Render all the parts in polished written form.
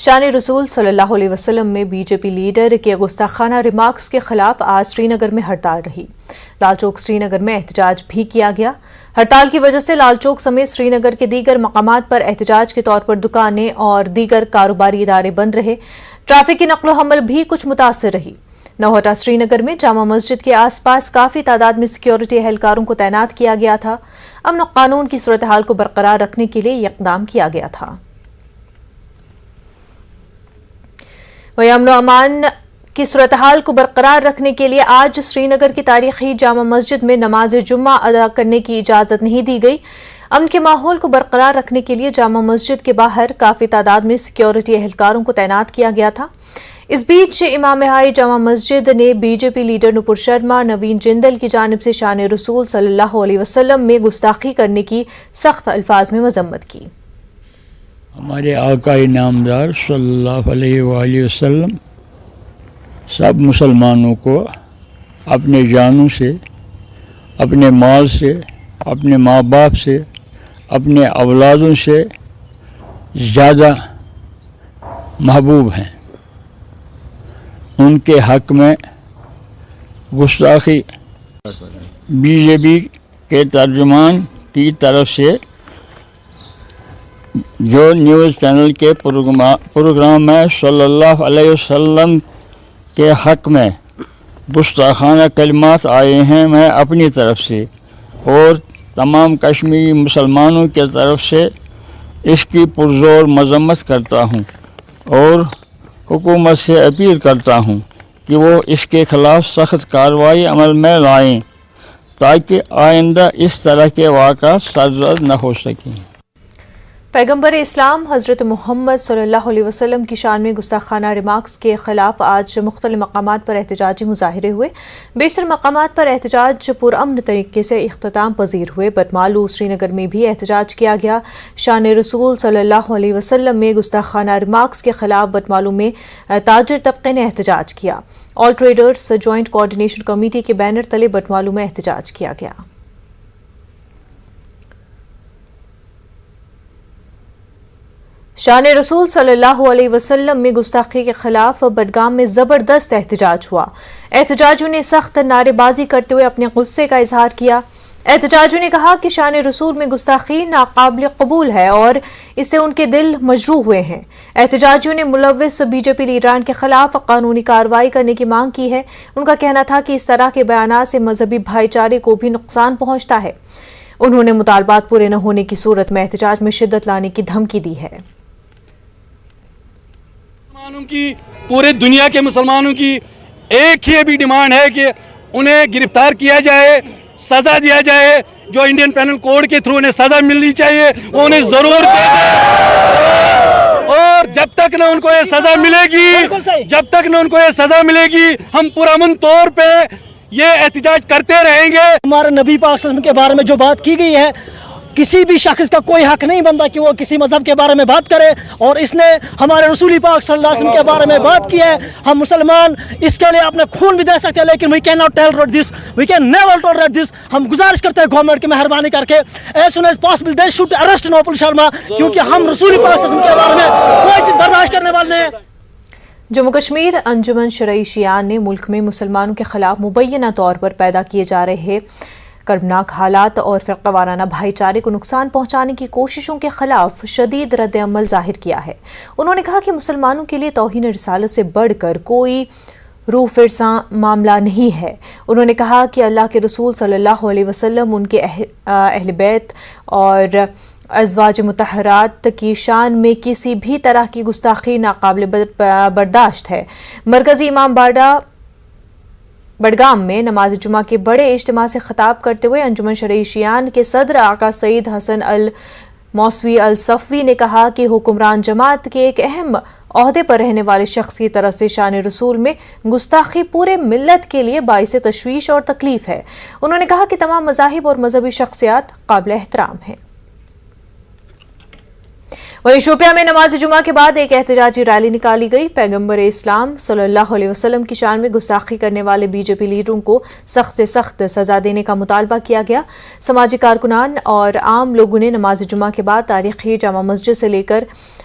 شان رسول صلی اللہ علیہ وسلم میں بی جے پی لیڈر کے گستاخانہ ریمارکس کے خلاف آج سری نگر میں ہڑتال رہی۔ لال چوک سری نگر میں احتجاج بھی کیا گیا۔ ہڑتال کی وجہ سے لال چوک سمیت سری نگر کے دیگر مقامات پر احتجاج کے طور پر دکانیں اور دیگر کاروباری ادارے بند رہے۔ ٹریفک کی نقل و حمل بھی کچھ متاثر رہی۔ نوہٹا سری نگر میں جامع مسجد کے آس پاس کافی تعداد میں سیکیورٹی اہلکاروں کو تعینات کیا گیا تھا۔ امن و قانون کی صورتحال کو برقرار رکھنے کے لیے یہ اقدام کیا گیا تھا۔ وہیں امن و امان کی صورتحال کو برقرار رکھنے کے لیے آج سری نگر کی تاریخی جامع مسجد میں نماز جمعہ ادا کرنے کی اجازت نہیں دی گئی۔ امن کے ماحول کو برقرار رکھنے کے لیے جامع مسجد کے باہر کافی تعداد میں سیکیورٹی اہلکاروں کو تعینات کیا گیا تھا۔ اس بیچ امام ہائی جامع مسجد نے B J P leader Nupur Sharma Naveen Jindal کی جانب سے شان رسول صلی اللہ علیہ وسلم میں گستاخی کرنے کی سخت الفاظ میں مذمت کی۔ ہمارے آقا نامدار صلی اللہ علیہ وآلہ وسلم سب مسلمانوں کو اپنے جانوں سے، اپنے مال سے، اپنے ماں باپ سے، اپنے اولادوں سے زیادہ محبوب ہیں۔ ان کے حق میں گستاخی بی جے پی کے ترجمان کی طرف سے جو نیوز چینل کے پروگرام میں صلی اللہ علیہ وسلم کے حق میں گستاخانہ کلمات آئے ہیں، میں اپنی طرف سے اور تمام کشمیری مسلمانوں کی طرف سے اس کی پرزور مذمت کرتا ہوں اور حکومت سے اپیل کرتا ہوں کہ وہ اس کے خلاف سخت کارروائی عمل میں لائیں تاکہ آئندہ اس طرح کے واقعات سرزد نہ ہو سکیں۔ پیغمبر اسلام حضرت محمد صلی اللہ علیہ وسلم کی شان میں گستاخانہ ریمارکس کے خلاف آج مختلف مقامات پر احتجاجی مظاہرے ہوئے۔ بیشتر مقامات پر احتجاج پرامن طریقے سے اختتام پذیر ہوئے۔ بٹمالو سری نگر میں بھی احتجاج کیا گیا۔ شان رسول صلی اللہ علیہ وسلم میں گستاخانہ ریمارکس کے خلاف بٹمالو میں تاجر طبقے نے احتجاج کیا۔ آل ٹریڈرز جوائنٹ کوآرڈینیشن کمیٹی کے بینر تلے بٹمالو میں احتجاج کیا گیا۔ شان رسول صلی اللہ علیہ وسلم میں گستاخی کے خلاف بڈگام میں زبردست احتجاج ہوا۔ احتجاجیوں نے سخت نعرے بازی کرتے ہوئے اپنے غصے کا اظہار کیا۔ احتجاجیوں نے کہا کہ شان رسول میں گستاخی ناقابل قبول ہے اور اس سے ان کے دل مجروح ہوئے ہیں۔ احتجاجیوں نے ملوث بی جے پی لیڈران کے خلاف قانونی کارروائی کرنے کی مانگ کی ہے۔ ان کا کہنا تھا کہ اس طرح کے بیانات سے مذہبی بھائی چارے کو بھی نقصان پہنچتا ہے۔ انہوں نے مطالبات پورے نہ ہونے کی صورت میں احتجاج میں شدت لانے کی دھمکی دی ہے۔ پورے دنیا کے مسلمانوں کی ایک ہی ابھی ڈیمانڈ ہے کہ انہیں گرفتار کیا جائے، سزا دیا جائے، جو انڈین پینل کوڈ کے تھرو انہیں سزا ملنی چاہیے وہ انہیں ضرور دے دیں۔ اور جب تک نہ ان کو یہ سزا ملے گی ہم پرامن طور پہ یہ احتجاج کرتے رہیں گے۔ ہمارے نبی پاک صلی اللہ علیہ وسلم کے بارے میں جو بات کی گئی ہے، کسی بھی شخص کا کوئی حق نہیں بنتا کہ وہ کسی مذہب کے بارے میں بات کرے، اور اس نے ہمارے رسول پاک صلی اللہ علیہ وسلم کے بارے میں بات کی ہے۔ ہم مسلمان اس کے لیے اپنے خون بھی دے سکتے ہیں، لیکن we cannot tolerate this, we can never tolerate this۔ ہم گزارش کرتے ہیں گورنمنٹ کی مہربانی کر کے as soon as possible they should arrest نوپل Sharma, کیونکہ ہم رسول پاک صلی اللہ علیہ وسلم کے بارے میں کوئی چیز برداشت کرنے والے نہیں۔ جموں کشمیر انجمن شرعی شیعان نے ملک میں مسلمانوں کے خلاف مبینہ طور پر پیدا کیے جا رہے کربناک حالات اور فرقہ وارانہ بھائی چارے کو نقصان پہنچانے کی کوششوں کے خلاف شدید رد عمل ظاہر کیا ہے۔ انہوں نے کہا کہ مسلمانوں کے لیے توہین رسالت سے بڑھ کر کوئی روح فرساں معاملہ نہیں ہے۔ انہوں نے کہا کہ اللہ کے رسول صلی اللہ علیہ وسلم، ان کے اہل بیت اور ازواج مطہرات کی شان میں کسی بھی طرح کی گستاخی ناقابل برداشت ہے۔ مرکزی امام باڑہ بڈگام میں نماز جمعہ کے بڑے اجتماع سے خطاب کرتے ہوئے انجمن شرعی شیعان کے صدر آقا سید حسن الموسوی الصفوی نے کہا کہ حکمران جماعت کے ایک اہم عہدے پر رہنے والے شخص کی طرف سے شان رسول میں گستاخی پورے ملت کے لیے باعث تشویش اور تکلیف ہے۔ انہوں نے کہا کہ تمام مذاہب اور مذہبی شخصیات قابل احترام ہیں۔ وہیں شوپیاں میں نماز جمعہ کے بعد ایک احتجاجی ریلی نکالی گئی۔ پیغمبر اسلام صلی اللہ علیہ وسلم کی شان میں گستاخی کرنے والے بی جے پی لیڈروں کو سخت سے سخت سزا دینے کا مطالبہ کیا گیا۔ سماجی کارکنان اور عام لوگوں نے نماز جمعہ کے بعد تاریخی جامع مسجد سے لے کر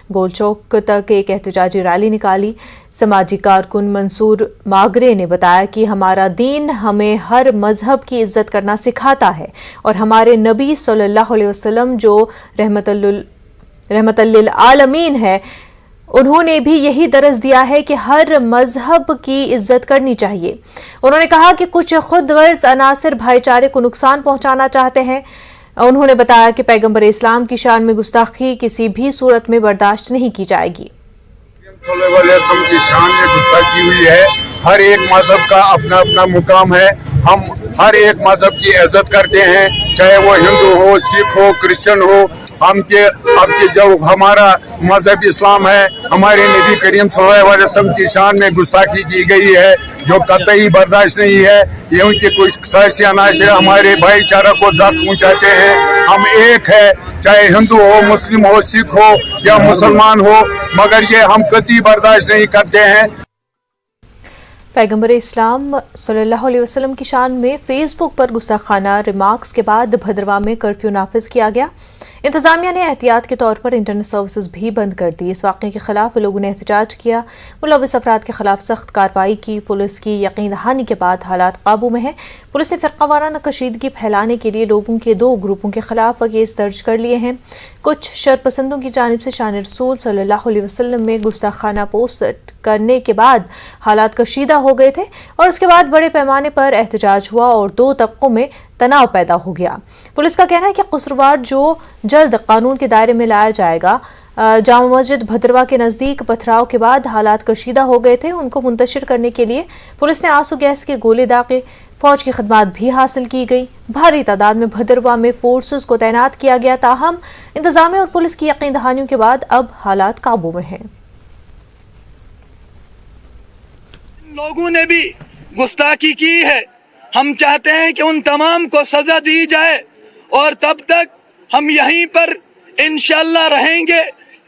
गोल चौक तक एक एहतजाजी रैली निकाली। समाजी कारकुन मंसूर मागरे ने बताया कि हमारा दीन हमें हर मजहब की इज्जत करना सिखाता है और हमारे नबी सल्लल्लाहु अलैहि वसल्लम जो रहमतल लिल आलमीन है, उन्होंने भी यही दरस दिया है कि हर मजहब की इज्जत करनी चाहिए। उन्होंने कहा कि कुछ खुद गर्ज अनासिर भाईचारे को नुकसान पहुंचाना चाहते हैं। उन्होंने बताया कि पैगंबर इस्लाम की शान में गुस्ताखी किसी भी सूरत में बर्दाश्त नहीं की जाएगी। सल्लल्लाहु अलैहि वसल्लम की शान में गुस्ताखी हुई है। हर एक मजहब का अपना अपना मुकाम है। हम हर एक मजहब की इज्जत करते हैं, चाहे वो हिंदू हो, सिख हो, क्रिश्चियन हो। आपके जो हमारा मजहब इस्लाम है, हमारे नबी करीम सल्लल्लाहु अलैहि वसल्लम की शान में गुस्ताखी की गई है, जो कतई बर्दाश्त नहीं है। ये उनके कुछ साजिश अनासिर हमारे भाईचारा को ज़ख्म पहुंचाते हैं। हम एक है, चाहे हिंदू हो, मुस्लिम हो, सिख हो या मुसलमान हो, मगर ये हम कतई बर्दाश्त नहीं करते हैं। पैगंबर इस्लाम सल्लल्लाहु अलैहि वसल्लम की शान में फेसबुक पर गुस्ताखाना रिमार्क्स के बाद भद्रवा में कर्फ्यू नाफिज किया गया। इंतजामिया ने एहतियात के तौर पर इंटरनेट सर्विसेज भी बंद कर दी। इस वाक़े के खिलाफ लोगों ने एहतजाज किया। मुलव्विस अफराद के खिलाफ सख्त कार्रवाई की। पुलिस की यकीन दहानी के बाद हालात काबू में है। पुलिस ने फ़िरक़ावाराना कशीदगी फैलाने के लिए लोगों के 2 ग्रुपों के खिलाफ केस दर्ज कर लिए हैं। कुछ शरपसंदों की जानिब से शान रसूल सल्लल्लाहु अलैहि वसल्लम में गुस्ताखाना पोस्ट करने के बाद हालात कशीदा हो गए थे और उसके बाद बड़े पैमाने पर एहतजाज हुआ और 2 तबकों में तनाव पैदा हो गया। पुलिस का कहना है कि कसूरवार जो जल्द कानून के दायरे में लाया जाएगा। जामा मस्जिद भद्रवा के नज़दीक पथराव के बाद हालात कशीदा हो गए थे। उनको मुंतशिर करने के लिए पुलिस ने आंसू गैस के गोले दागे। फौज की खदमात भी हासिल की गई। भारी तादाद में भद्रवा में फोर्सेस को तैनात किया गया। ताहम इंतजामिया और पुलिस की यकीन दहानियों के बाद अब हालात काबू में हैं। लोगों ने भी गुस्ताखी की है। हम चाहते हैं कि उन तमाम को सजा दी जाए और तब तक हम यहीं पर इंशाअल्लाह रहेंगे।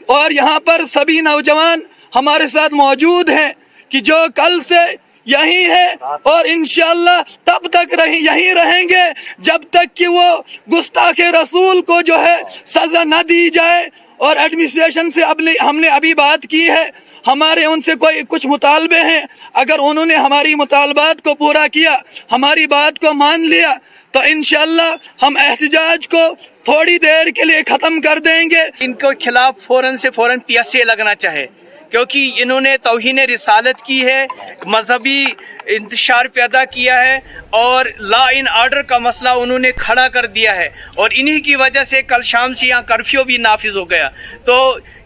और यहाँ पर सभी नौजवान हमारे साथ मौजूद हैं कि जो कल से यहीं है और इंशाअल्लाह तब तक यहीं रहेंगे जब तक कि वो गुस्ताखे रसूल को जो है सजा न दी जाए। और एडमिनिस्ट्रेशन से हमने अभी बात की है, हमारे उनसे कोई कुछ मुतालबे हैं। अगर उन्होंने हमारी मुतालबात को पूरा किया, हमारी बात को मान लिया, तो इंशाअल्लाह हम एहतजाज को थोड़ी देर के लिए खत्म कर देंगे। इनको खिलाफ फौरन से फौरन PSA लगना चाहे, क्योंकि इन्होंने तौहीन रिसालत की है, मजहबी इंतशार पैदा किया है और लॉ इन ऑर्डर का मसला उन्होंने खड़ा कर दिया है। और इन्हीं की वजह से कल शाम से यहाँ कर्फ्यू भी नाफिज हो गया। तो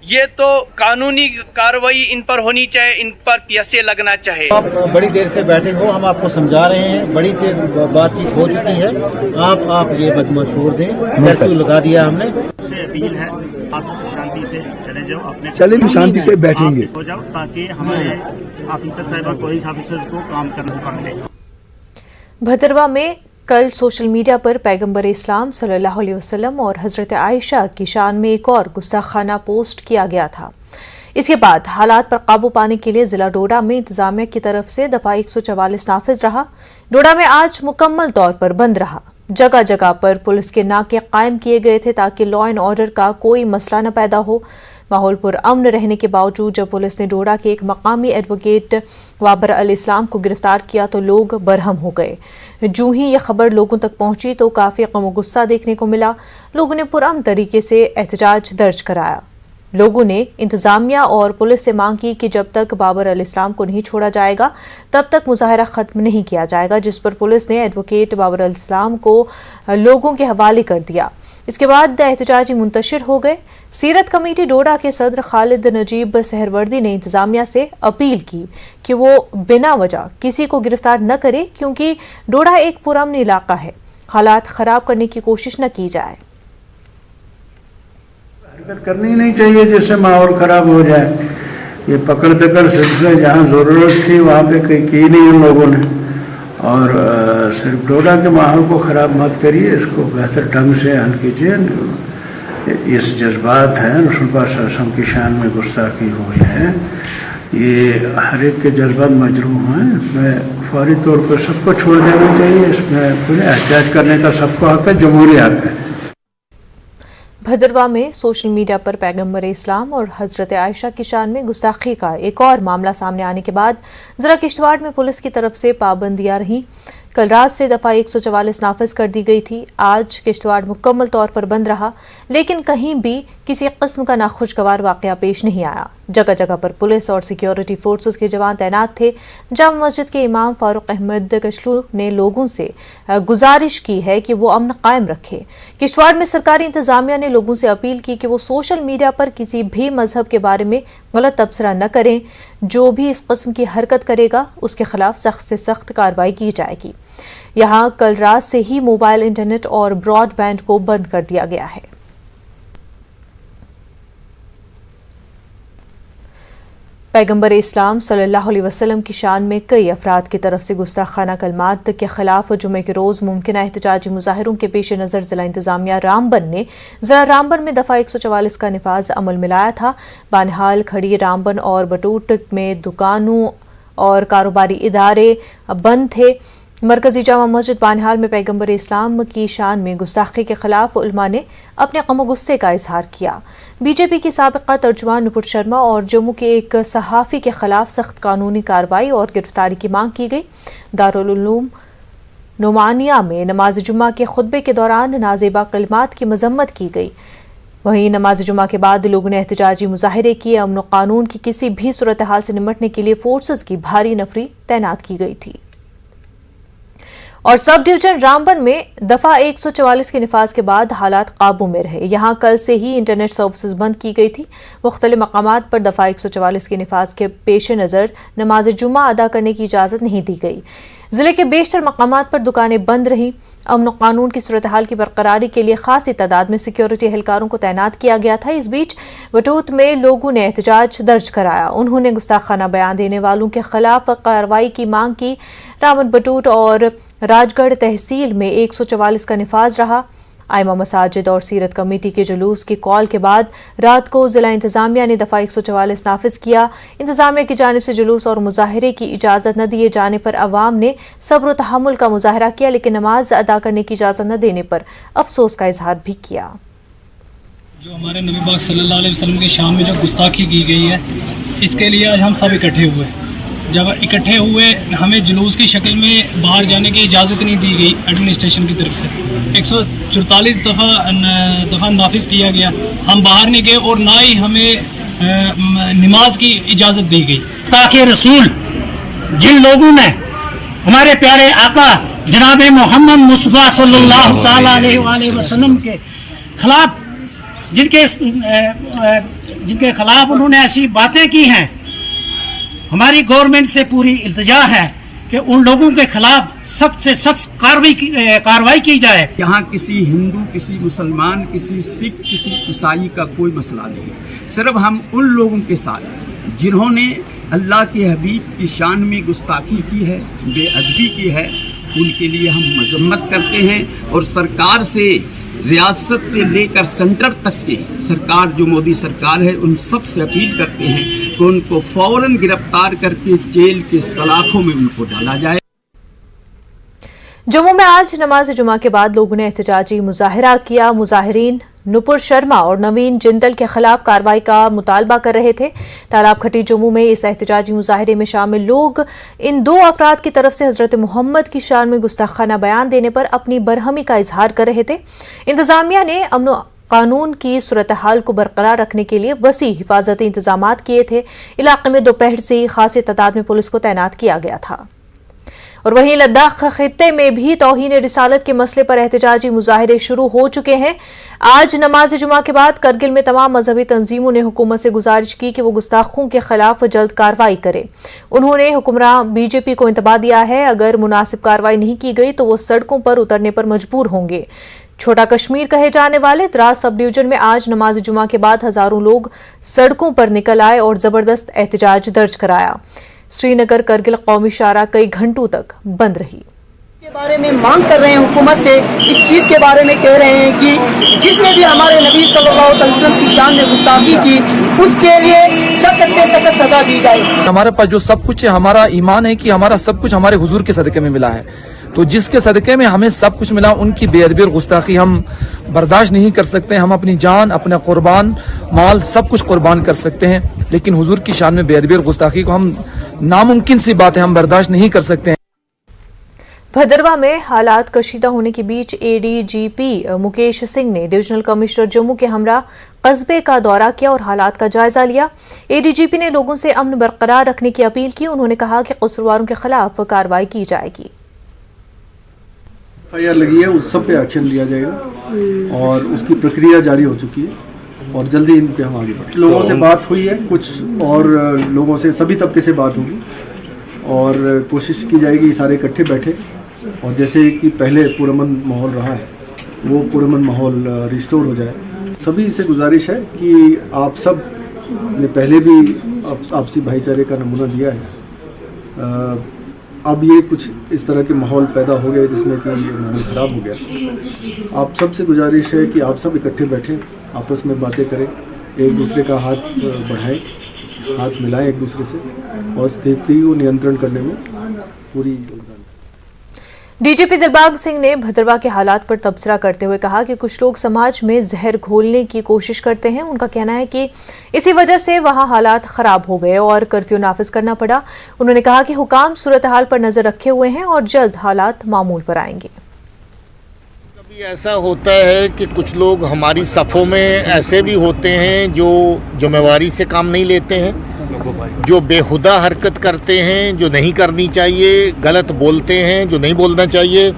ये तो कानूनी कार्रवाई इन पर होनी चाहिए, इन पर PSA लगना चाहिए। आप बड़ी देर से बैठे हो, हम आपको समझा रहे हैं, बड़ी देर बातचीत हो चुकी है। आप ये मशहूर दें, कर्फ्यू लगा दिया हमने। से अपील है, आप शांति से चले जाओ, अपने चले शांति से बैठेंगे हो जाओ, ताकि हमारे ऑफिसर साहिबा पुलिस ऑफिसर को काम करने को मिले। भद्रवा में कल सोशल मीडिया पर पैगंबर इस्लाम सल्लल्लाहु अलैहि वसल्लम और हज़रत आयशा की शान में एक और गुस्ताखाना पोस्ट किया गया था। इसके बाद हालात पर काबू पाने के लिए जिला डोडा में इंतजामिया की तरफ से दफा 144 नाफिज रहा। डोडा में आज मुकम्मल तौर पर बंद रहा। जगह जगह पर पुलिस के नाके कायम किए गए थे ताकि लॉ एंड ऑर्डर का कोई मसला न पैदा हो। माहौल पर अमन रहने के बावजूद जब पुलिस ने डोडा के एक मकामी एडवोकेट वाबर अल इस्लाम को गिरफ्तार किया तो लोग बरहम हो गए। जूं ही ये खबर लोगों तक पहुंची तो काफ़ी गम और गुस्सा देखने को मिला। लोगों ने पुरअमन तरीके से एहतजाज दर्ज कराया। लोगों ने इंतजामिया और पुलिस से मांग की कि जब तक बाबर अल इस्लाम को नहीं छोड़ा जाएगा तब तक मुजाहरा खत्म नहीं किया जाएगा, जिस पर पुलिस ने एडवोकेट बाबर अल इस्लाम को लोगों के हवाले कर दिया। इसके बाद एहतजाजी मुंतशिर हो गए। सीरत कमेटी डोडा के सदर खालिद नजीब सहरवर्दी ने इंतजामिया से अपील की कि वो बिना वजह किसी को गिरफ्तार न करे, क्योंकि डोडा एक पुरअमन इलाका है। हालात खराब करने की कोशिश न की जाए। हरकत करनी ही नहीं चाहिए जिससे माहौल खराब हो जाए। ये पकड़ दकड़ सिलसिले जहाँ ज़रूरत थी वहाँ पे कहीं की नहीं उन लोगों ने। और सिर्फ डोडा के माहौल को ख़राब मत करिए, इसको बेहतर ढंग से हल कीजिए। इस जज्बात हैं रसूल पाक सल्लल्लाहु अलैहि वसल्लम की शान में गुस्ताखी हुई है, ये हर एक के जज्बात मजरूह हैं। इसमें फौरी तौर पर सबको छोड़ देना चाहिए। इसमें कोई एहतजाज करने का सबको हक है, जमहूरी हक है। भदरवा में सोशल मीडिया पर पैगंबर इस्लाम और हजरत आयशा की शान में गुस्ताखी का एक और मामला सामने आने के बाद ज़रा किश्तवाड़ में पुलिस की तरफ से पाबंदियां रहीं। कल रात से दफ़ा 144 नाफिज कर दी गई थी। आज किश्तवाड़ मुकम्मल तौर पर बंद रहा, लेकिन कहीं भी किसी किस्म का नाखुशगवार वाक़या पेश नहीं आया। जगह जगह पर पुलिस और सिक्योरिटी फोर्सेस के जवान तैनात थे। जामा मस्जिद के इमाम फारूक अहमद कशलू ने लोगों से गुजारिश की है कि वो अमन कायम रखे। किश्तवाड़ में सरकारी इंतजामिया ने लोगों से अपील की कि वो सोशल मीडिया पर किसी भी मजहब के बारे में गलत तबसरा न करें। जो भी इस किस्म की हरकत करेगा उसके खिलाफ सख्त से सख्त कार्रवाई की जाएगी। यहाँ कल रात से ही मोबाइल, इंटरनेट और ब्रॉडबैंड को बंद कर दिया गया है। पैगंबर इस्लाम सल्लल्लाहु अलैहि वसल्लम की शान में कई अफराद की तरफ से गुस्ताखाना कलमात के खिलाफ जुमे के रोज़ मुमकिन एहतजाजी मुजाहिरों के पेश नज़र ज़िला इंतज़ामिया रामबन ने ज़िला रामबन में दफ़ा 144 का निफाज अमल में लाया था। बानहाल, खड़ी, रामबन और बटूट में दुकानों और कारोबारी इदारे बंद थे। मरकजी जामा मस्जिद बानहाल में पैगंबर इस्लाम की शान में गुस्ताखी के खिलाफ उलमा ने अपने गम गुस्से का इजहार किया। बीजेपी की साबिका तर्जुमान नुपुर शर्मा और जम्मू के एक सहाफ़ी के खिलाफ सख्त कानूनी कार्रवाई और गिरफ्तारी की मांग की गई। दारुल उलूम नुमानिया में नमाज जुम्मा के खुतबे के दौरान नाजेबा कलिमात की मजम्मत की गई। वहीं नमाज जुम्मा के बाद लोगों ने एहतजाजी मुजाहिरे किए। अमन व कानून की किसी भी सूरत हाल से निपटने के लिए फोर्सेस की भारी नफरी तैनात की गई थी। और सब डिवीजन रामबन में दफा 144 के निफाज के बाद हालात काबू में रहे। यहाँ कल से ही इंटरनेट सर्विसेज बंद की गई थी। मुख्तलिफ मकामात पर दफा 144 के निफाज के पेश नज़र नमाज जुम्मा अदा करने की इजाज़त नहीं दी गई। जिले के बेशतर मकामात पर दुकानें बंद रहीं। अमन व कानून की सूरत हाल की बरकरारी के लिए खासी तादाद में सिक्योरिटी एहलकारों को तैनात किया गया था। इस बीच बटूत में लोगों ने एहतजाज दर्ज कराया। उन्होंने गुस्ताखाना बयान देने वालों के खिलाफ कार्रवाई की मांग की। रामबन, बटूट और राजगढ़ तहसील में 144 का निफाज रहा। आइमा मसाजिद और सीरत कमेटी के जुलूस की कॉल के बाद रात को जिला इंतजामिया ने दफा 144 नाफिज किया। इंतजामिया की जानिब से जुलूस और मुजाहरे की इजाज़त न दिए जाने पर अवाम ने सब्र व तहम्मुल का मुजाहरा किया, लेकिन नमाज अदा करने की इजाज़त न देने पर अफसोस का इजहार भी किया। जो हमारे नबी पाक सल्लल्लाहु अलैहि वसल्लम के शान में जो गुस्ताखी की गई है, इसके लिए आज हम सब इकट्ठे हुए। जब इकट्ठे हुए, हमें जुलूस की शक्ल में बाहर जाने की इजाज़त नहीं दी गई एडमिनिस्ट्रेशन की तरफ से। 144 दफ़ा नाफिज किया गया, हम बाहर नहीं गए और ना ही हमें नमाज की इजाज़त दी गई। ताकि रसूल जिन लोगों ने हमारे प्यारे आका जनाब मोहम्मद मुस्तफ़ा सल्लल्लाहु ताला अलैहि वसल्लम के खिलाफ जिनके खिलाफ उन्होंने ऐसी बातें की हैं, हमारी गवर्नमेंट से पूरी इल्तिजा है कि उन लोगों के खिलाफ सख्त से सख्त कार्रवाई की जाए। यहाँ किसी हिंदू, किसी मुसलमान, किसी सिख, किसी ईसाई का कोई मसला नहीं है। सिर्फ हम उन लोगों के साथ जिन्होंने अल्लाह के हबीब की शान में गुस्ताखी की है, बेअदबी की है, उनके लिए हम मजम्मत करते हैं। और सरकार से, रियासत से लेकर सेंटर तक के सरकार, जो मोदी सरकार है, उन सब से अपील करते हैं कि उनको फौरन गिरफ्तार करके जेल के सलाखों में उनको डाला जाए। जम्मू में आज नमाज जुमा के बाद लोगों ने एहतजाजी मुजाहिरा किया। मुजाहिरीन नुपुर शर्मा और नवीन जिंदल के खिलाफ कार्रवाई का मुतालबा कर रहे थे। तालाब खट्टी जम्मू में इस एहतजाजी मुजाहिरे में शामिल लोग इन दो अफराद की तरफ से हजरत मोहम्मद की शान में गुस्ताखाना बयान देने पर अपनी बरहमी का इजहार कर रहे थे। इंतजामिया ने अमन कानून की सूरत हाल को बरकरार रखने के लिए वसी हिफाजती इंतजाम किए थे। इलाके में दोपहर से खासी तादाद में पुलिस को तैनात किया गया था। और वहीं लद्दाख खित्ते में भी तौहीन रिसालत के मसले पर एहतजाजी मुजाहिरे शुरू हो चुके हैं। आज नमाज जुमा के बाद करगिल में तमाम मजहबी तंजीमों ने हुकूमत से गुजारिश की कि वो गुस्ताखों के खिलाफ जल्द कार्रवाई करे। उन्होंने हुक्मरान बीजेपी को इंतबाह दिया है, अगर मुनासिब कार्रवाई नहीं की गई तो वो सड़कों पर उतरने पर मजबूर होंगे। छोटा कश्मीर कहे जाने वाले द्रास सब डिवीजन में आज नमाज जुमा के बाद हजारों लोग सड़कों पर निकल आए और जबरदस्त एहतजाज दर्ज कराया। श्रीनगर करगिल कौमी शाहरा कई घंटों तक बंद रही। के बारे में मांग कर रहे हैं हुकूमत से, इस चीज के बारे में कह रहे हैं कि जिसने भी हमारे नबी सल्लल्लाहु अलैहि वसल्लम की शान में गुस्ताखी की, उसके लिए सख्त से सख्त सजा दी जाए। हमारे पास जो सब कुछ है, हमारा ईमान है कि हमारा सब कुछ हमारे हुजूर के सदके में मिला है। تو جس کے صدقے میں ہمیں سب کچھ ملا ان کی بے ادبی اور گستاخی ہم برداشت نہیں کر سکتے. ہم اپنی جان اپنا قربان مال سب کچھ قربان کر سکتے ہیں, لیکن حضور کی شان میں بے ادبی اور گستاخی کو ہم ناممکن سی بات ہے, ہم برداشت نہیں کر سکتے ہیں. بھدرواہ میں حالات کشیدہ ہونے کے بیچ اے ڈی جی پی مکیش سنگھ نے ڈویژنل کمشنر جموں کے ہمراہ قصبے کا دورہ کیا اور حالات کا جائزہ لیا. اے ڈی جی پی نے لوگوں سے امن برقرار رکھنے کی اپیل کی. انہوں نے کہا کہ قصورواروں کے خلاف کارروائی کی جائے گی. FIR لگی ہے, اس سب پہ ایکشن لیا جائے گا اور اس کی پرکریا جاری ہو چکی ہے اور جلدی ان پہ ہم آگے بڑھیں. لوگوں سے بات ہوئی ہے, کچھ اور لوگوں سے سبھی طبقے سے بات ہوگی اور کوشش کی جائے گی سارے اکٹھے بیٹھے اور جیسے کہ پہلے پرامن ماحول رہا ہے وہ پرامن ماحول ریسٹور ہو جائے. سبھی سے گزارش ہے کہ آپ سب نے پہلے بھی آپسی بھائی چارے کا نمونہ دیا ہے, اب یہ کچھ اس طرح کے ماحول پیدا ہو گئے جس میں کہ یہ ماحول خراب ہو گیا. آپ سب سے گزارش ہے کہ آپ سب اکٹھے بیٹھیں, آپس میں باتیں کریں, ایک دوسرے کا ہاتھ بڑھائیں, ہاتھ ملائیں ایک دوسرے سے اور استھتی کو نینترن کرنے میں پوری. ڈی جی پی دلباغ سنگھ نے بھدرواہ کے حالات پر تبصرہ کرتے ہوئے کہا کہ کچھ لوگ سماج میں زہر گھولنے کی کوشش کرتے ہیں. ان کا کہنا ہے کہ اسی وجہ سے وہاں حالات خراب ہو گئے اور کرفیو نافذ کرنا پڑا. انہوں نے کہا کہ حکام صورتحال پر نظر رکھے ہوئے ہیں اور جلد حالات معمول پر آئیں گے. کبھی ایسا ہوتا ہے کہ کچھ لوگ ہماری صفوں میں ایسے بھی ہوتے ہیں جو ذمہ سے کام نہیں لیتے ہیں, جو بےہودہ حرکت کرتے ہیں جو نہیں کرنی چاہیے, غلط بولتے ہیں جو نہیں بولنا چاہیے.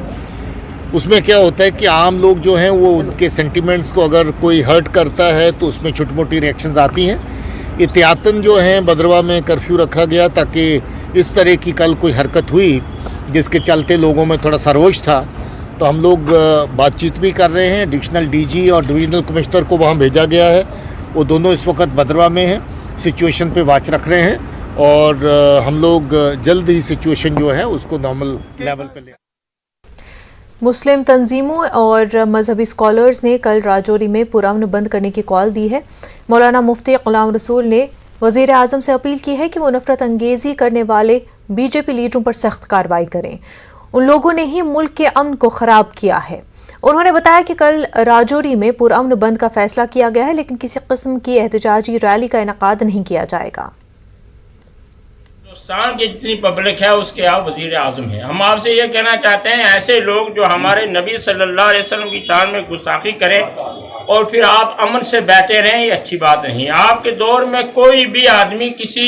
اس میں کیا ہوتا ہے کہ عام لوگ جو ہیں وہ ان کے سینٹیمنٹس کو اگر کوئی ہرٹ کرتا ہے تو اس میں چھوٹی موٹی ریئیکشنز آتی ہیں. احتیاطاً جو ہیں بدرواہ میں کرفیو رکھا گیا تاکہ اس طرح کی کل کوئی حرکت ہوئی جس کے چلتے لوگوں میں تھوڑا سا روش تھا تو ہم لوگ بات چیت بھی کر رہے ہیں. ایڈیشنل ڈی جی اور ڈویژنل کمشنر کو وہاں بھیجا گیا ہے, وہ دونوں اس وقت بدرواہ میں ہیں, سچویشن پہ واچ رکھ رہے ہیں اور ہم لوگ جلد ہی سچویشن جو ہے اس کو نارمل لیول پہ لے. مسلم تنظیموں اور مذہبی اسکالرز نے کل راجوری میں پرامن بند کرنے کی کال دی ہے. مولانا مفتی غلام رسول نے وزیر اعظم سے اپیل کی ہے کہ وہ نفرت انگیزی کرنے والے بی جے پی لیڈروں پر سخت کارروائی کریں. ان لوگوں نے ہی ملک کے امن کو خراب کیا ہے. انہوں نے بتایا کہ کل راجوری میں پرامن بند کا فیصلہ کیا گیا ہے لیکن کسی قسم کی احتجاجی ریلی کا انعقاد نہیں کیا جائے گا. ہندوستان کی جتنی پبلک ہے اس کے آپ وزیر اعظم ہیں. ہم آپ سے یہ کہنا چاہتے ہیں ایسے لوگ جو ہمارے نبی صلی اللہ علیہ وسلم کی شان میں گستاخی کریں اور پھر آپ امن سے بیٹھے رہیں, یہ اچھی بات نہیں. آپ کے دور میں کوئی بھی آدمی کسی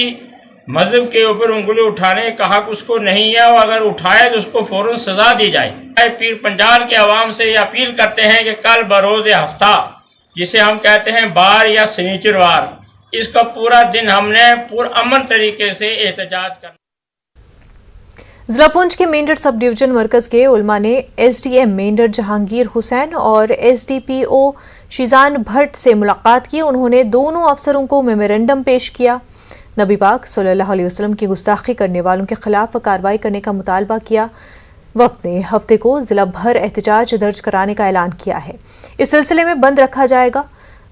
مذہب کے اوپر انگلی اٹھانے کا حق اس کو نہیں ہے, اور اگر اٹھائے تو اس کو فوراً سزا دی جائے. پیر پنجال کے عوام سے یہ اپیل کرتے ہیں کہ کل بروز ہفتہ جسے ہم کہتے ہیں بار یا سنیچر وار, اس کا پورا دن ہم نے پرامن طریقے سے احتجاج کرنا. ضلع پونچھ کے مینڈر سب ڈویژن مرکز کے علماء نے S D M Mendhar Jahangir Hussain اور S D P O Shezan Bhat سے ملاقات کی. انہوں نے دونوں افسروں کو میمورنڈم پیش کیا. نبی پاک صلی اللہ علیہ وسلم کی گستاخی کرنے والوں کے خلاف کارروائی کرنے کا مطالبہ کیا. وفد نے ہفتے کو ضلع بھر احتجاج درج کرانے کا اعلان کیا ہے. اس سلسلے میں بند رکھا جائے گا.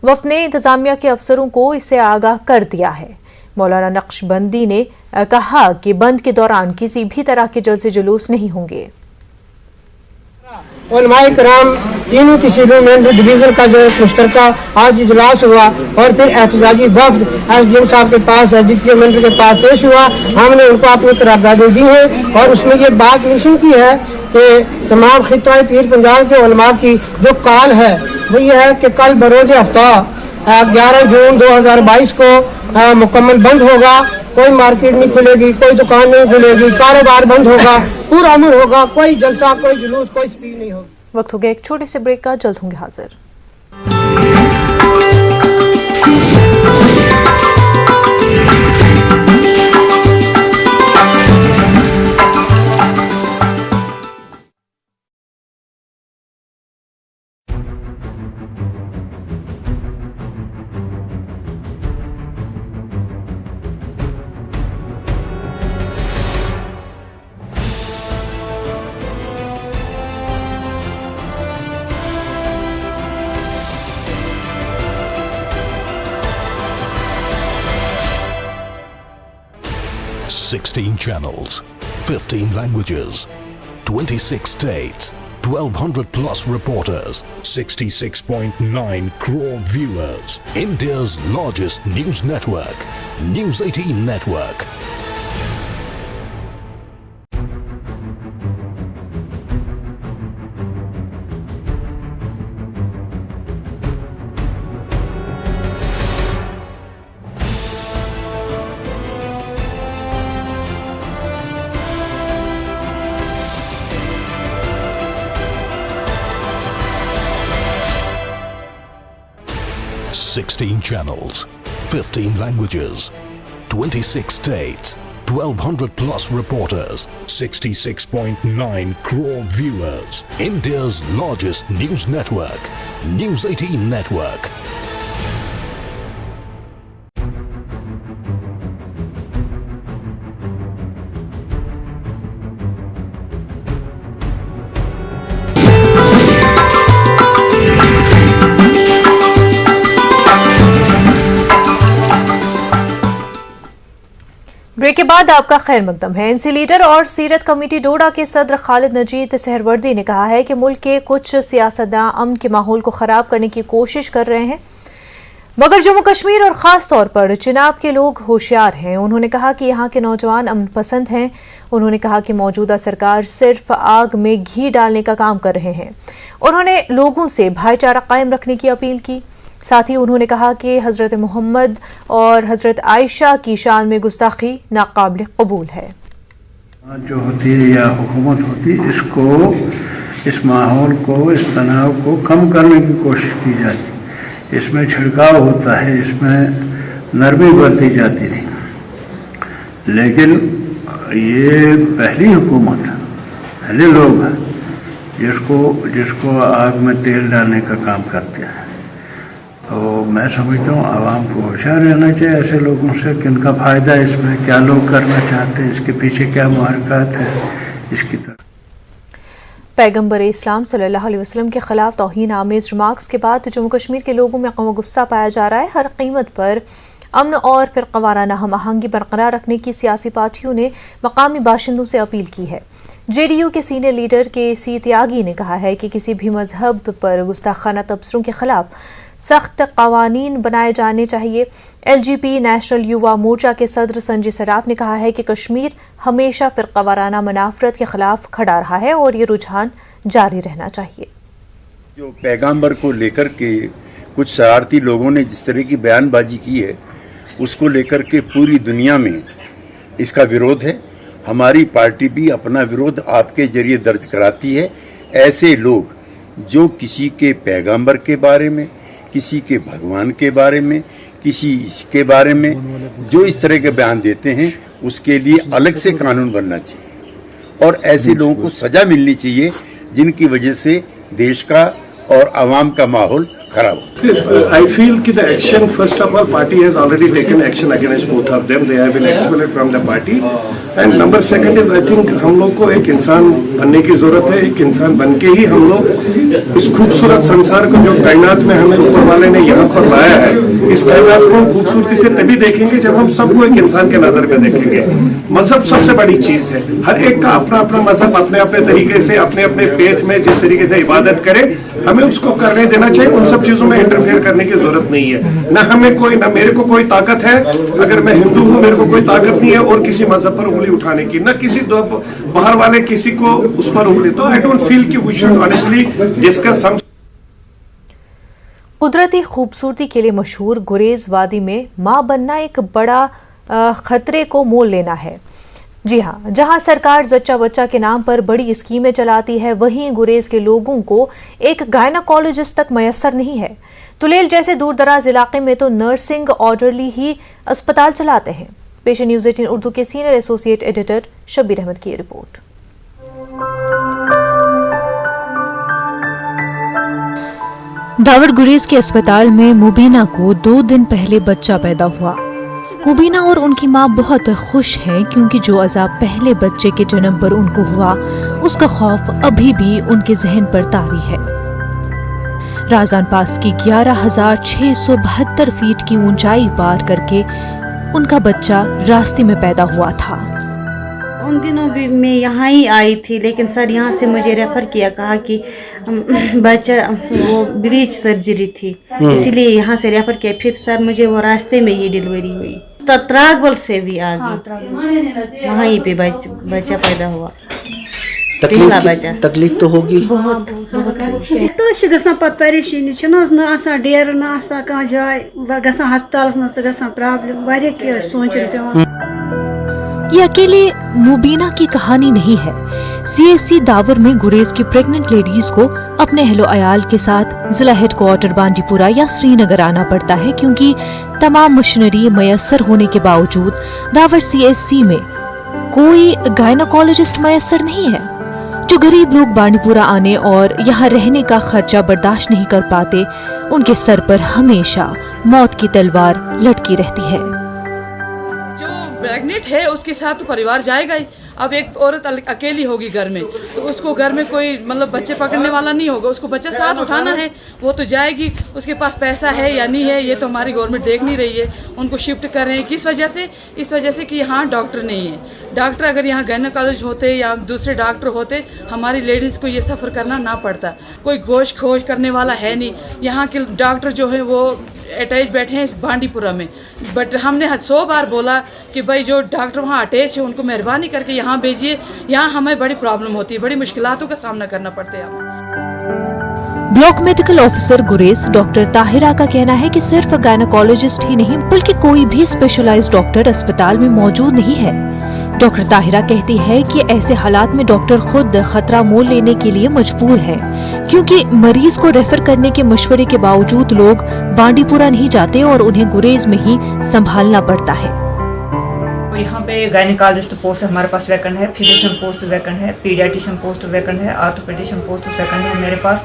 وفد نے انتظامیہ کے افسروں کو اس سے آگاہ کر دیا ہے. مولانا نقش بندی نے کہا کہ بند کے دوران کسی بھی طرح کے جلسے جلوس نہیں ہوں گے. علماء کرام تینوں تحصیلوں میں ڈویژن کا جو مشترکہ آج اجلاس ہوا اور پھر احتجاجی وفد ایس ڈی ایم صاحب کے پاس ایس ڈی پی مینڈر کے پاس پیش ہوا. ہم نے ان کو اپنی قراردادیں دی ہیں اور اس میں یہ بات مینشن کی ہے کہ تمام خطہ پیر پنجال کے علماء کی جو کال ہے وہ یہ ہے کہ کل بروز ہفتہ 11 جون 2022 کو مکمل بند ہوگا. کوئی مارکیٹ نہیں کھلے گی, کوئی دکان نہیں کھلے گی, کاروبار بند ہوگا, پورا امن ہوگا, کوئی جلسہ کوئی جلوس کوئی اسپیچ نہیں ہوگی. وقت ہو گیا ایک چھوٹے سے بریک کا, جلد ہوں گے حاضر. Channels, 15 languages, 26 states, 1,200 plus reporters, 66.9 crore viewers. India's largest news network, News 18 Network. Sixteen channels, 15 languages, 26 states, 1,200 plus reporters, 66.9 crore viewers. India's largest news network, News 18 Network. Break के बाद आपका खैर मकदम है। एनसी लीडर और सीरत कमेटी डोडा के सदर खालिद नजीद सहरवर्दी ने कहा है कि मुल्क के कुछ सियासतदां अमन के माहौल को ख़राब करने की कोशिश कर रहे हैं, मगर जम्मू कश्मीर और ख़ास तौर पर चिनाब के लोग होशियार हैं। उन्होंने कहा कि यहाँ के नौजवान अमन पसंद हैं। उन्होंने कहा कि मौजूदा सरकार सिर्फ आग में घी डालने का काम कर रहे हैं। उन्होंने लोगों से भाईचारा कायम रखने की अपील की। साथ ही उन्होंने कहा कि हज़रत मोहम्मद और हज़रत आयशा की शान में गुस्ताखी नाकाबिल कबूल है। जो होती है या हुकूमत होती है, इस माहौल को, इस तनाव को कम करने की कोशिश की जाती। इसमें छिड़काव होता है, इसमें नरमी बरती जाती थी, लेकिन ये पहली हुकूमत, पहले लोग हैं जिसको आग में तेल डालने का काम करते हैं। तो मैं समझता हूँ आवाम को होशियार रहना चाहिए ऐसे लोगों से कि इनका फ़ायदा इसमें क्या लोग करना चाहते हैं, इसके पीछे क्या मुहरकत है, इसकी तरफ। पैगम्बर इस्लाम सल्लल्लाहु अलैहि वसल्लम के खिलाफ तौहीन आमेज रिमार्क्स के बाद जम्मू कश्मीर के लोगों में गम व गुस्सा पाया जा रहा है। हर कीमत पर अमन और फिरकावाराना हम आहंगी बरकरार रखने की सियासी पार्टियों ने मकामी बाशिंदों से अपील की है। जेडीयू के सीनियर लीडर के.सी. त्यागी ने कहा है कि किसी भी मजहब पर गुस्ताखाना तबसरों के खिलाफ सख्त कवानीन बनाए जाने चाहिए। एलजीपी नेशनल युवा मोर्चा के सदर संजय सराफ ने कहा है कि कश्मीर हमेशा फिरकावाराना मनाफरत के खिलाफ खड़ा रहा है और ये रुझान जारी रहना चाहिए। जो पैगंबर को लेकर के कुछ शरारती लोगों ने जिस तरह की बयानबाजी की है, उसको लेकर के पूरी दुनिया में इसका विरोध है। हमारी पार्टी भी अपना विरोध आपके जरिए दर्ज कराती है। ऐसे लोग जो किसी के पैगंबर के बारे में, किसी के भगवान के बारे में, किसी के बारे में जो इस तरह के बयान देते हैं, उसके लिए अलग से कानून बनना चाहिए और ऐसे लोगों को सजा मिलनी चाहिए जिनकी वजह से देश का और आवाम का माहौल खराब हो। I feel कि the action, first of all, party has already taken action against both of them. They have been expelled from the party. And number second is, I think हम लोग को एक इंसान बनने की जरूरत है। एक इंसान बन के ही हम लोग इस खूबसूरत संसार को, जो कायनात में हमें ऊपर वाले ने यहाँ पर लाया है, इस कायनात को खूबसूरती से तभी देखेंगे जब हम सबको एक इंसान के नजर में देखेंगे। मजहब सबसे बड़ी चीज है। हर एक का अपना अपना मजहब अपने अपने तरीके से, अपने अपने फेथ में जिस तरीके से इबादत करे, हमें उसको करने देना चाहिए। उन सब चीजों में इंटरफेयर करने की जरूरत नहीं है। ना मेरे को कोई ताकत है, अगर मैं हिंदू हूँ मेरे को कोई ताकत नहीं है और किसी मजहब पर उंगली उठाने की, ना किसी बाहर वाले किसी को उस पर उंगली। तो आई डोंट फील कि we should honestly discuss some. कुदरती खूबसूरती के लिए मशहूर गुरेज वादी में मां बनना एक बड़ा खतरे को मोल लेना है। जी हाँ, जहां सरकार जच्चा बच्चा के नाम पर बड़ी स्कीमें चलाती है, वहीं गुरेज के लोगों को एक गायनाकोलॉजिस्ट तक मयसर नहीं है। तुलेल जैसे दूर दराज इलाके में तो नर्सिंग ऑर्डरली ही अस्पताल चलाते हैं। पेश न्यूज़ 18 उर्दू के senior associate editor Shabbir Ahmed की रिपोर्ट। दावर गुरेज के अस्पताल में मुबीना को 2 दिन पहले बच्चा पैदा हुआ। मुबीना और उनकी मां बहुत खुश हैं क्योंकि जो अजाब पहले बच्चे के जन्म पर उनको हुआ, उसका खौफ अभी भी उनके जहन पर तारी है। राजान पास की 11,672 फीट की ऊंचाई पार करके उनका बच्चा रास्ते में पैदा हुआ था। उन दिनों भी मैं यहाँ ही आई थी, लेकिन सर यहाँ से मुझे रेफ़र किया, कहा कि बच्चा वो ब्रीच सर्जरी थी, इसीलिए यहाँ से रेफ़र किया। फिर सर मुझे वो रास्ते में ही डिलीवरी हुई, तो त्रागबल से भी आ गई, वहीं पे बच्चा पैदा हुआ। तकलीफ तो होगी बहुत तो गसान पत परेशानी ना डेर ना कह जाए गसान हस्पताल मज प्रॉब्लम वारिया सोचन पे। ये अकेले मुबीना की कहानी नहीं है। CHC दावर में गुरेज की प्रेग्नेंट लेडीज को अपने अहलो अयाल के साथ जिला हेडक्वार्टर बांडीपुरा या श्रीनगर आना पड़ता है, क्योंकि तमाम मशीनरी मयसर होने के बावजूद दावर CHC में कोई गायनोकोलॉजिस्ट मयसर नहीं है। जो गरीब लोग बांडीपुरा आने और यहाँ रहने का खर्चा बर्दाश्त नहीं कर पाते, उनके सर पर हमेशा मौत की तलवार लटकी रहती है। प्रेग्नेंट है उसके साथ तो परिवार जाएगा ही। अब एक औरत अकेली होगी घर में, तो उसको घर में कोई मतलब बच्चे पकड़ने वाला नहीं होगा, उसको बच्चा साथ उठाना है, वो तो जाएगी। उसके पास पैसा है या नहीं है ये तो हमारी गवर्नमेंट देख नहीं रही है। उनको शिफ्ट कर रहे हैं किस वजह से? इस वजह से कि यहाँ डॉक्टर नहीं है। डॉक्टर अगर यहाँ गायनेकोलॉजिस्ट होते या दूसरे डॉक्टर होते, हमारी लेडीज़ को ये सफ़र करना ना पड़ता। कोई गोश्त खोज करने वाला है नहीं। यहाँ के डॉक्टर जो है वो अटैच बैठे हैं बांडीपुरा में, बट हमने 100 बार बोला कि भाई जो डॉक्टर वहाँ अटैच है उनको मेहरबानी करके यहाँ भेजिए। यहाँ हमें बड़ी प्रॉब्लम होती है, बड़ी मुश्किलातों का सामना करना पड़ता है हमें। ब्लॉक मेडिकल ऑफिसर गुरेज डॉक्टर ताहिरा का कहना है कि सिर्फ गायनेकोलॉजिस्ट ही नहीं बल्कि कोई भी स्पेशलाइज्ड डॉक्टर अस्पताल में मौजूद नहीं है। डॉक्टर ताहिरा कहती है कि ऐसे हालात में डॉक्टर खुद खतरा मोल लेने के लिए मजबूर हैं, क्योंकि मरीज को रेफर करने के मशवरे के बावजूद लोग बांडीपुरा नहीं जाते और उन्हें गुरेज में ही संभालना पड़ता है। यहाँ पे गायनेकोलॉजिस्ट पोस्ट हमारे पास वैकेंट है, फिजिशियन पोस्ट वैकेंट है, पीडियाट्रिशियन पोस्ट वैकेंट है, ऑर्थोपेडिशियन पोस्ट वैकेंट है मेरे पास।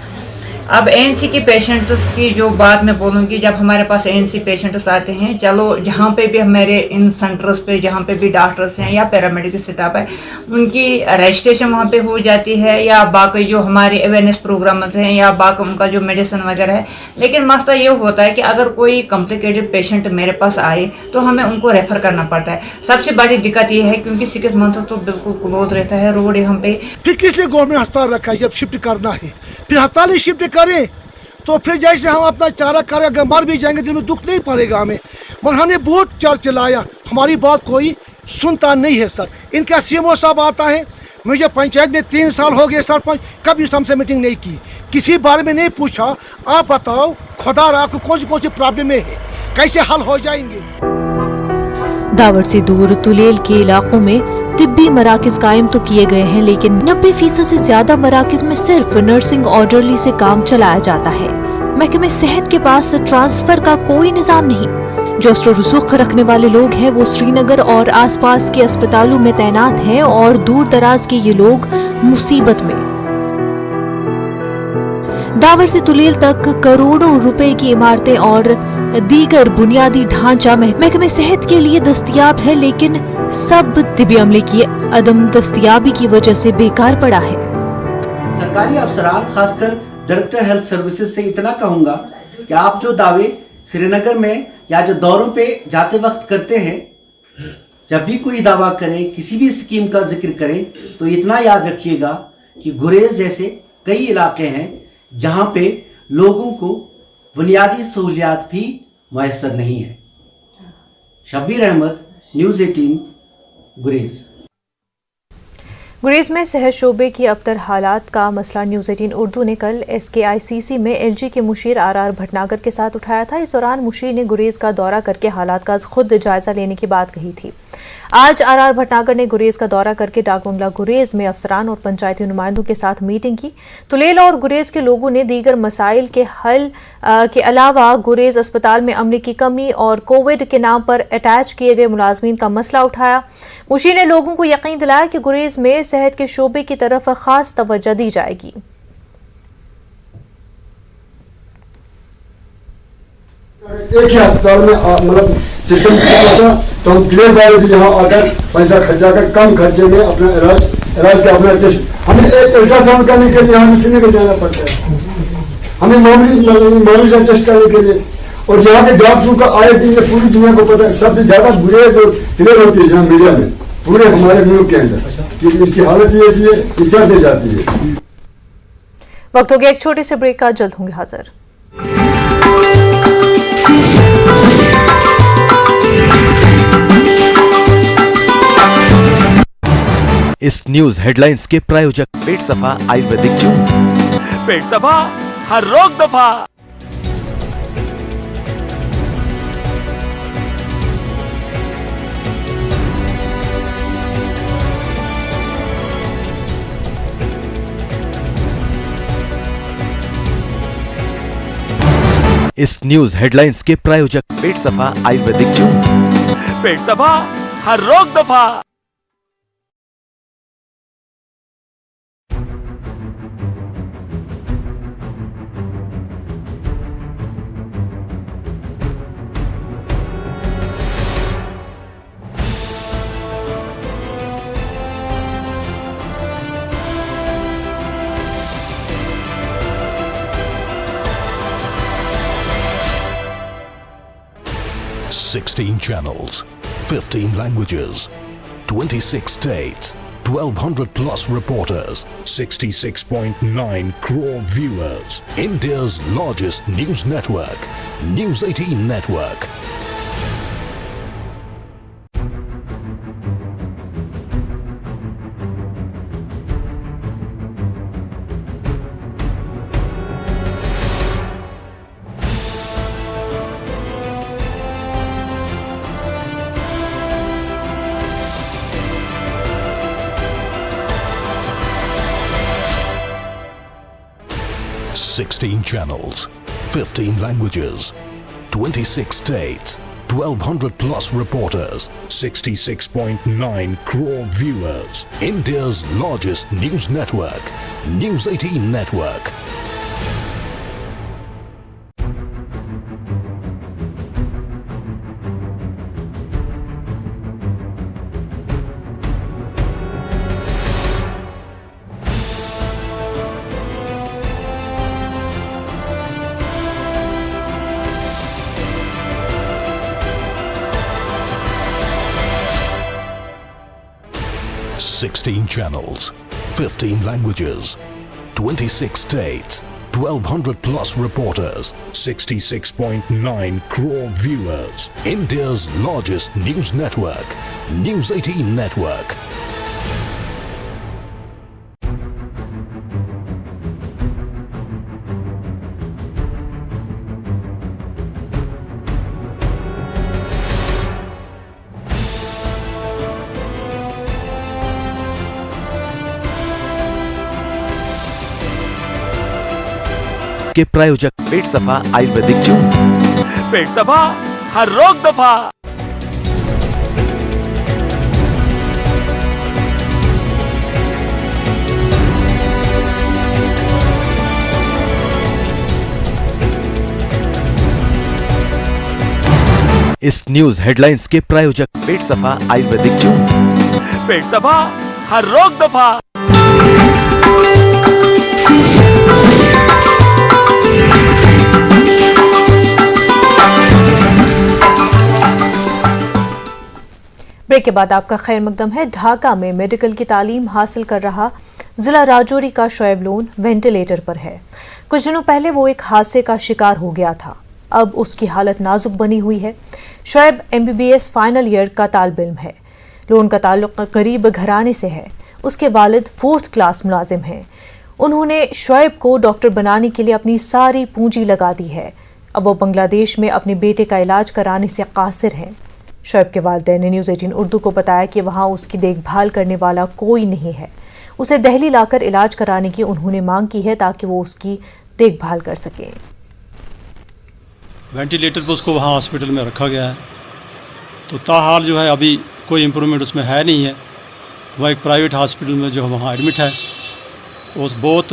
अब ANC के पेशेंट्स की जो बात मैं बोलूँगी, जब हमारे पास ANC पेशेंट्स आते हैं, चलो जहाँ पे भी हमारे इन सेंटर्स पे जहाँ पे भी डॉक्टर्स हैं या पैरामेडिकल स्टाफ है, उनकी रजिस्ट्रेशन वहाँ पे हो जाती है, या बाकी जो हमारे अवेयरनेस प्रोग्राम्स हैं या बाकी उनका जो मेडिसिन वगैरह है। लेकिन मसला ये होता है कि अगर कोई कॉम्प्लिकेटेड पेशेंट मेरे पास आए तो हमें उनको रेफ़र करना पड़ता है। सबसे बड़ी दिक्कत ये है क्योंकि सिक्स मंथ तो बिल्कुल क्लोज रहता है रोड यहाँ पे। फिर किस लिए गवर्नमेंट अस्पताल रखा है? जब शिफ्ट करना है फिर अस्पताल ही शिफ्ट करें, तो फिर जैसे हम अपना चारा करें, अगर मर भी जाएंगे दिल में दुख नहीं पड़ेगा हमें। और हमने बहुत चलाया, हमारी बात कोई सुनता नहीं है सर। इनका CMO साहब आता है, मुझे पंचायत में 3 साल हो गए सरपंच, कभी हमसे मीटिंग नहीं की, किसी बारे में नहीं पूछा। आप बताओ खुदा राखो कौन सी प्रॉब्लम है, कैसे हल हो जाएंगे। दावर से दूर तुलेल के इलाकों में तिब्बी मराकज कायम तो किए गए हैं, लेकिन 90% से ज्यादा मराकज में सिर्फ नर्सिंग ऑर्डरली से काम चलाया जाता है। महकमे सेहत के पास ट्रांसफर का कोई निजाम नहीं। जो अस्र रसूख रखने वाले लोग हैं वो श्रीनगर और आसपास के अस्पतालों में तैनात हैं और दूर दराज के ये लोग मुसीबत में। दावर से तुलेल तक करोड़ों रुपए की इमारतें और दीगर बुनियादी ढांचा महकमे सेहत के लिए दस्तयाब है, लेकिन सब तिब्बी अमले की अदम दस्तयाबी की वजह से बेकार पड़ा है। सरकारी अफसरान खासकर डायरेक्टर हेल्थ सर्विसेज से इतना कहूँगा कि आप जो दावे श्रीनगर में या जो दौरों पे जाते वक्त करते हैं, जब भी कोई दावा करें, किसी भी स्कीम का जिक्र करें, तो इतना याद रखिएगा कि गुरेज जैसे कई इलाके हैं जहाँ पे लोगों को बुनियादी सहूलियात भी मैसर नहीं है। शब्बीर अहमद, न्यूज़ 18, गुरेज। गुरेज में सेहत शोबे की अबतर हालात का मसला न्यूज़ 18 उर्दू ने कल SKICC में LG के मुशीर RR भटनागर के साथ उठाया था। इस दौरान मुशीर ने गुरेज का दौरा करके हालात का खुद जायजा लेने की बात कही थी। आज RR भटनागर ने गुरेज का दौरा करके डाक बंगला गुरेज में अफसरान और पंचायती नुमाइंदों के साथ मीटिंग की। तुलेल और गुरेज के लोगों ने दीगर मसाइल के हल के अलावा गुरेज अस्पताल में अमले की कमी और कोविड के नाम पर अटैच किए गए मुलाजमीन का मसला उठाया। मुशीर ने लोगों को यकीन दिलाया कि गुरेज में सेहत के शोबे की तरफ खास तवज्जो दी जाएगी। एक ही अस्पताल में मतलब सिस्टम था, तो हम क्लियर वाले भी यहाँ आकर पैसा खर्चा कर कम खर्चे में अपना इलाज का अपना टेस्ट। हमें एक अल्ट्रासाउंड करने के लिए यहाँ से श्रीनगर जाना पड़ता है, हमें मामूली सा टेस्ट करने के लिए। और यहाँ के डॉक्टरों का आए दिन पूरी दुनिया को पता है, सबसे ज्यादा बुरे जो क्लियर होती है जहाँ मीडिया में पूरे हमारे मुल्क के अंदर। कि इसकी हालत ही ऐसी है कि चलते जाती है। वक्त हो गया एक छोटे से ब्रेक का, जल्द होंगे हाजिर। इस न्यूज हेडलाइंस के प्रायोजक पेट सफा आयुर्वेदिक जूस, पेट सफा हर रोग दफा। इस न्यूज हेडलाइंस के प्रायोजक पेट सफा आयुर्वेदिक जूस, पेट सफा हर रोग दफा। $16 channels, 15 languages, 26 states, 1,200 plus reporters, 66.9 crore viewers. India's largest news network, News 18 Network. $16 channels, 15 languages, 26 states, 1,200 plus reporters, 66.9 crore viewers. India's largest news network, News 18 Network. $16 channels, 15 languages, 26 states, 1,200 plus reporters, 66.9 crore viewers. India's largest news network, News 18 Network. के प्रायोजक पेट सफा Ayurvedic juice, पेट सफा हर रोग दफा। इस news headlines के प्रायोजक पेट सफा आयुर्वेदिक जूस, पेट सफा हर रोग दफा। ब्रेक के बाद आपका खैर मकदम है। ढाका में मेडिकल की तालीम हासिल कर रहा जिला राजौरी का शोएब लोन वेंटिलेटर पर है। कुछ दिनों पहले वो एक हादसे का शिकार हो गया था, अब उसकी हालत नाजुक बनी हुई है। शोएब MBBS फाइनल ईयर का तालिब इल्म है। लोन का ताल्लुक गरीब घराने से है। उसके वालिद 4th क्लास मुलाजिम हैं। उन्होंने शोएब को डॉक्टर बनाने के लिए अपनी सारी पूंजी लगा दी है। अब वो बांग्लादेश में अपने बेटे का इलाज कराने से कासिर हैं। शोएब के वालिदैन ने न्यूज़ 18 उर्दू को बताया कि वहाँ उसकी देखभाल करने वाला कोई नहीं है। उसे दिल्ली लाकर इलाज कराने की उन्होंने मांग की है ताकि वो उसकी देखभाल कर सकें। वेंटिलेटर पर उसको वहाँ हॉस्पिटल में रखा गया है, तो ताहाल जो है अभी कोई इम्प्रूवमेंट उसमें है नहीं है। तो वह एक प्राइवेट हॉस्पिटल में जो वहाँ एडमिट है, वो बहुत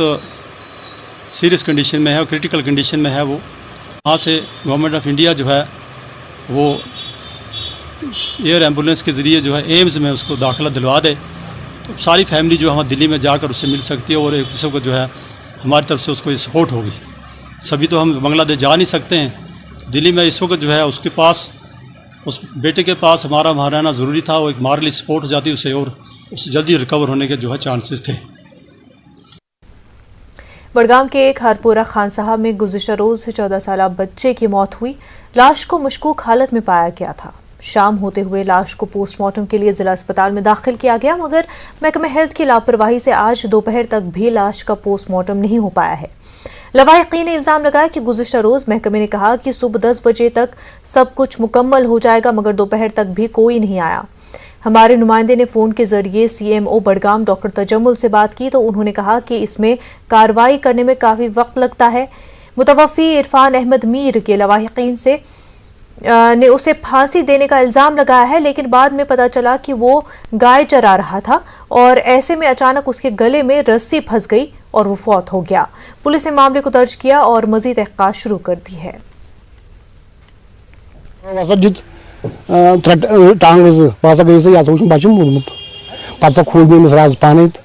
सीरियस कंडीशन में है और क्रिटिकल कंडीशन में है। वो वहाँ से गवर्नमेंट ऑफ इंडिया जो है वो एयर एम्बुलेंस के ज़रिए जो है एम्स में उसको दाखिला दिलवा दे, तो सारी फैमिली जो है दिल्ली में जाकर उससे मिल सकती है और एक दूसरे को जो है हमारी तरफ से उसको ये सपोर्ट होगी। सभी तो हम बांग्लादेश जा नहीं सकते हैं, तो दिल्ली में इस वक्त जो है उसके पास, उस बेटे के पास हमारा वहाँ रहना ज़रूरी था। वो एक मॉरली सपोर्ट हो जाती उसे और उससे जल्दी रिकवर होने के जो है चांसेस थे। बड़गाम के एक हरपुरा खान साहब में गुज़िश्ता रोज 14 साल बच्चे की मौत हुई। लाश को मशकूक हालत में पाया गया था। शाम होते हुए लाश को पोस्टमार्टम के लिए जिला अस्पताल में दाखिल किया गया, मगर महकमा हेल्थ की लापरवाही से आज दोपहर तक भी लाश का पोस्टमार्टम नहीं हो पाया है। लवाहिकीन ने इल्ज़ाम लगाया कि गुज़िश्ता रोज महकमे ने कहा कि सुबह 10 बजे तक सब कुछ मुकम्मल हो जाएगा, मगर दोपहर तक भी कोई नहीं आया। हमारे नुमाइंदे ने फ़ोन के ज़रिए CMO बड़गाम डॉक्टर तजम्मुल से बात की तो उन्होंने कहा कि इसमें कार्रवाई करने में काफ़ी वक्त लगता है। मुतवफ़ी इरफान अहमद मीर के लवाहिकीन से ने उसे फांसी देने का इल्ज़ाम लगाया है, लेकिन बाद में पता चला कि वो गाय चरा रहा था और ऐसे में अचानक उसके गले में रस्सी फंस गई और वो फौत हो गया। पुलिस ने मामले को दर्ज किया और मज़ीद तहक़ीक़ात शुरू कर दी है। टांग बस गई या बच्चे मूर्मुत पे खोल मे राज पान पे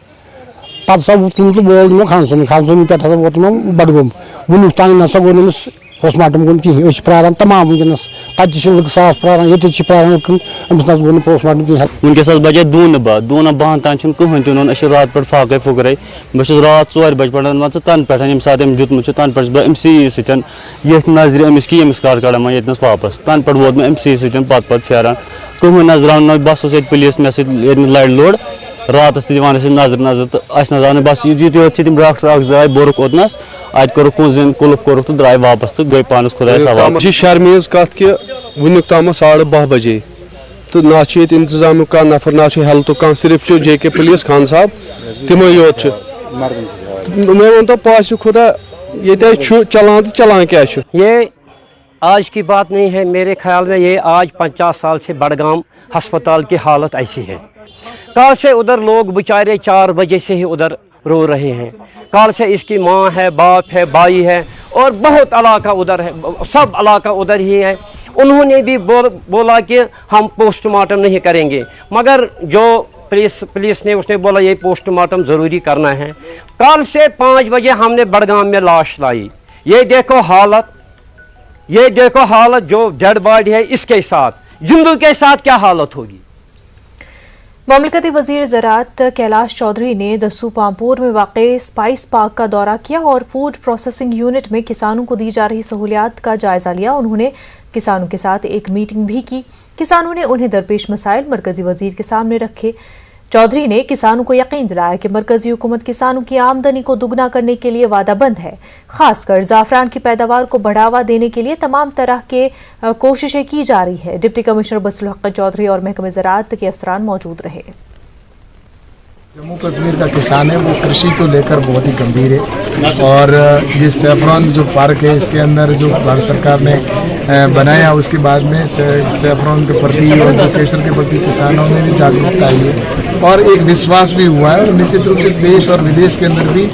तुम तो बोल खानसोनी पे वोत बडगम वुन तान नसा गो पोस्टमार्टम गो कहीं प्रान तमाम वनकस तक सास प्रान ये प्रान अमिस ना गो पोस्टमार्टम कहीं वनकस बजे दून बहन तान कहें तुन रात पे फाके फुकरे बस रात 4 बजे पे वन तन पे ये सात दुत तन पे बस सत नजर अमिस कि अमिस कर कड़ान ये वापस तन पे वोत मैं सत पे फेरान कहें नजर बस पुलिस मे सत लड़ लोड़ रात दिवान नजर तो नजर बस ये तम डॉक्टर जाए बोरुक ओतनस अत कोरुक कुलुप कोरुक तो द्राय वापस तो गई पानस खुदा सवाल शर्मीज कत कि वुनिक ताम 12:30 बजे तो ना इंतजाम का नफर ना हेल्थ का सिर्फ JK पुलिस खान साहब तमो योत मे वो तो पास खुदा ये चलान तो चलान क्या ये आज की बात नहीं है। मेरे ख्याल में ये आज 50 साल से बड़गाम अस्पताल की हालत ऐसी है। कल से उधर लोग बेचारे 4 बजे से ही उधर रो रहे हैं। कल से इसकी माँ है, बाप है, भाई है और बहुत इलाका उधर है, सब इलाका उधर ही है। उन्होंने भी बोला कि हम पोस्टमार्टम नहीं करेंगे, मगर जो पुलिस ने उसने बोला ये पोस्टमार्टम ज़रूरी करना है। कल से 5 बजे हमने बड़गाम में लाश लाई। ये देखो हालत जो डेड बॉडी है इसके साथ जिंदू के साथ क्या हालत होगी। ममलकती वजीर ज़राअत कैलाश चौधरी ने दस्सू पामपुर में वाक़े स्पाइस पार्क का दौरा किया और फूड प्रोसेसिंग यूनिट में किसानों को दी जा रही सहूलियात का जायज़ा लिया। उन्होंने किसानों के साथ एक मीटिंग भी की। किसानों ने उन्हें दरपेश मसाइल मरकजी वजीर के सामने रखे। चौधरी ने किसानों को यकीन दिलाया कि मरकजी हुकूमत किसानों की आमदनी को दुगना करने के लिए वादाबंद है। खासकर ज़ाफ़रान की पैदावार को बढ़ावा देने के लिए तमाम तरह के कोशिशें की जा रही है। डिप्टी कमिश्नर बसुल हक चौधरी और महकमे ज़राअत के अफसरान मौजूद रहे। जम्मू कश्मीर का किसान है वो कृषि को लेकर बहुत ही गंभीर है और ये सैफरॉन जो पार्क है इसके अंदर जो भारत सरकार ने बनाया उसके बाद में सैफरॉन के प्रति और जो केसर के प्रति किसानों में भी जागरूकता आई है और एक विश्वास भी हुआ है और निश्चित रूप से देश और विदेश के अंदर भी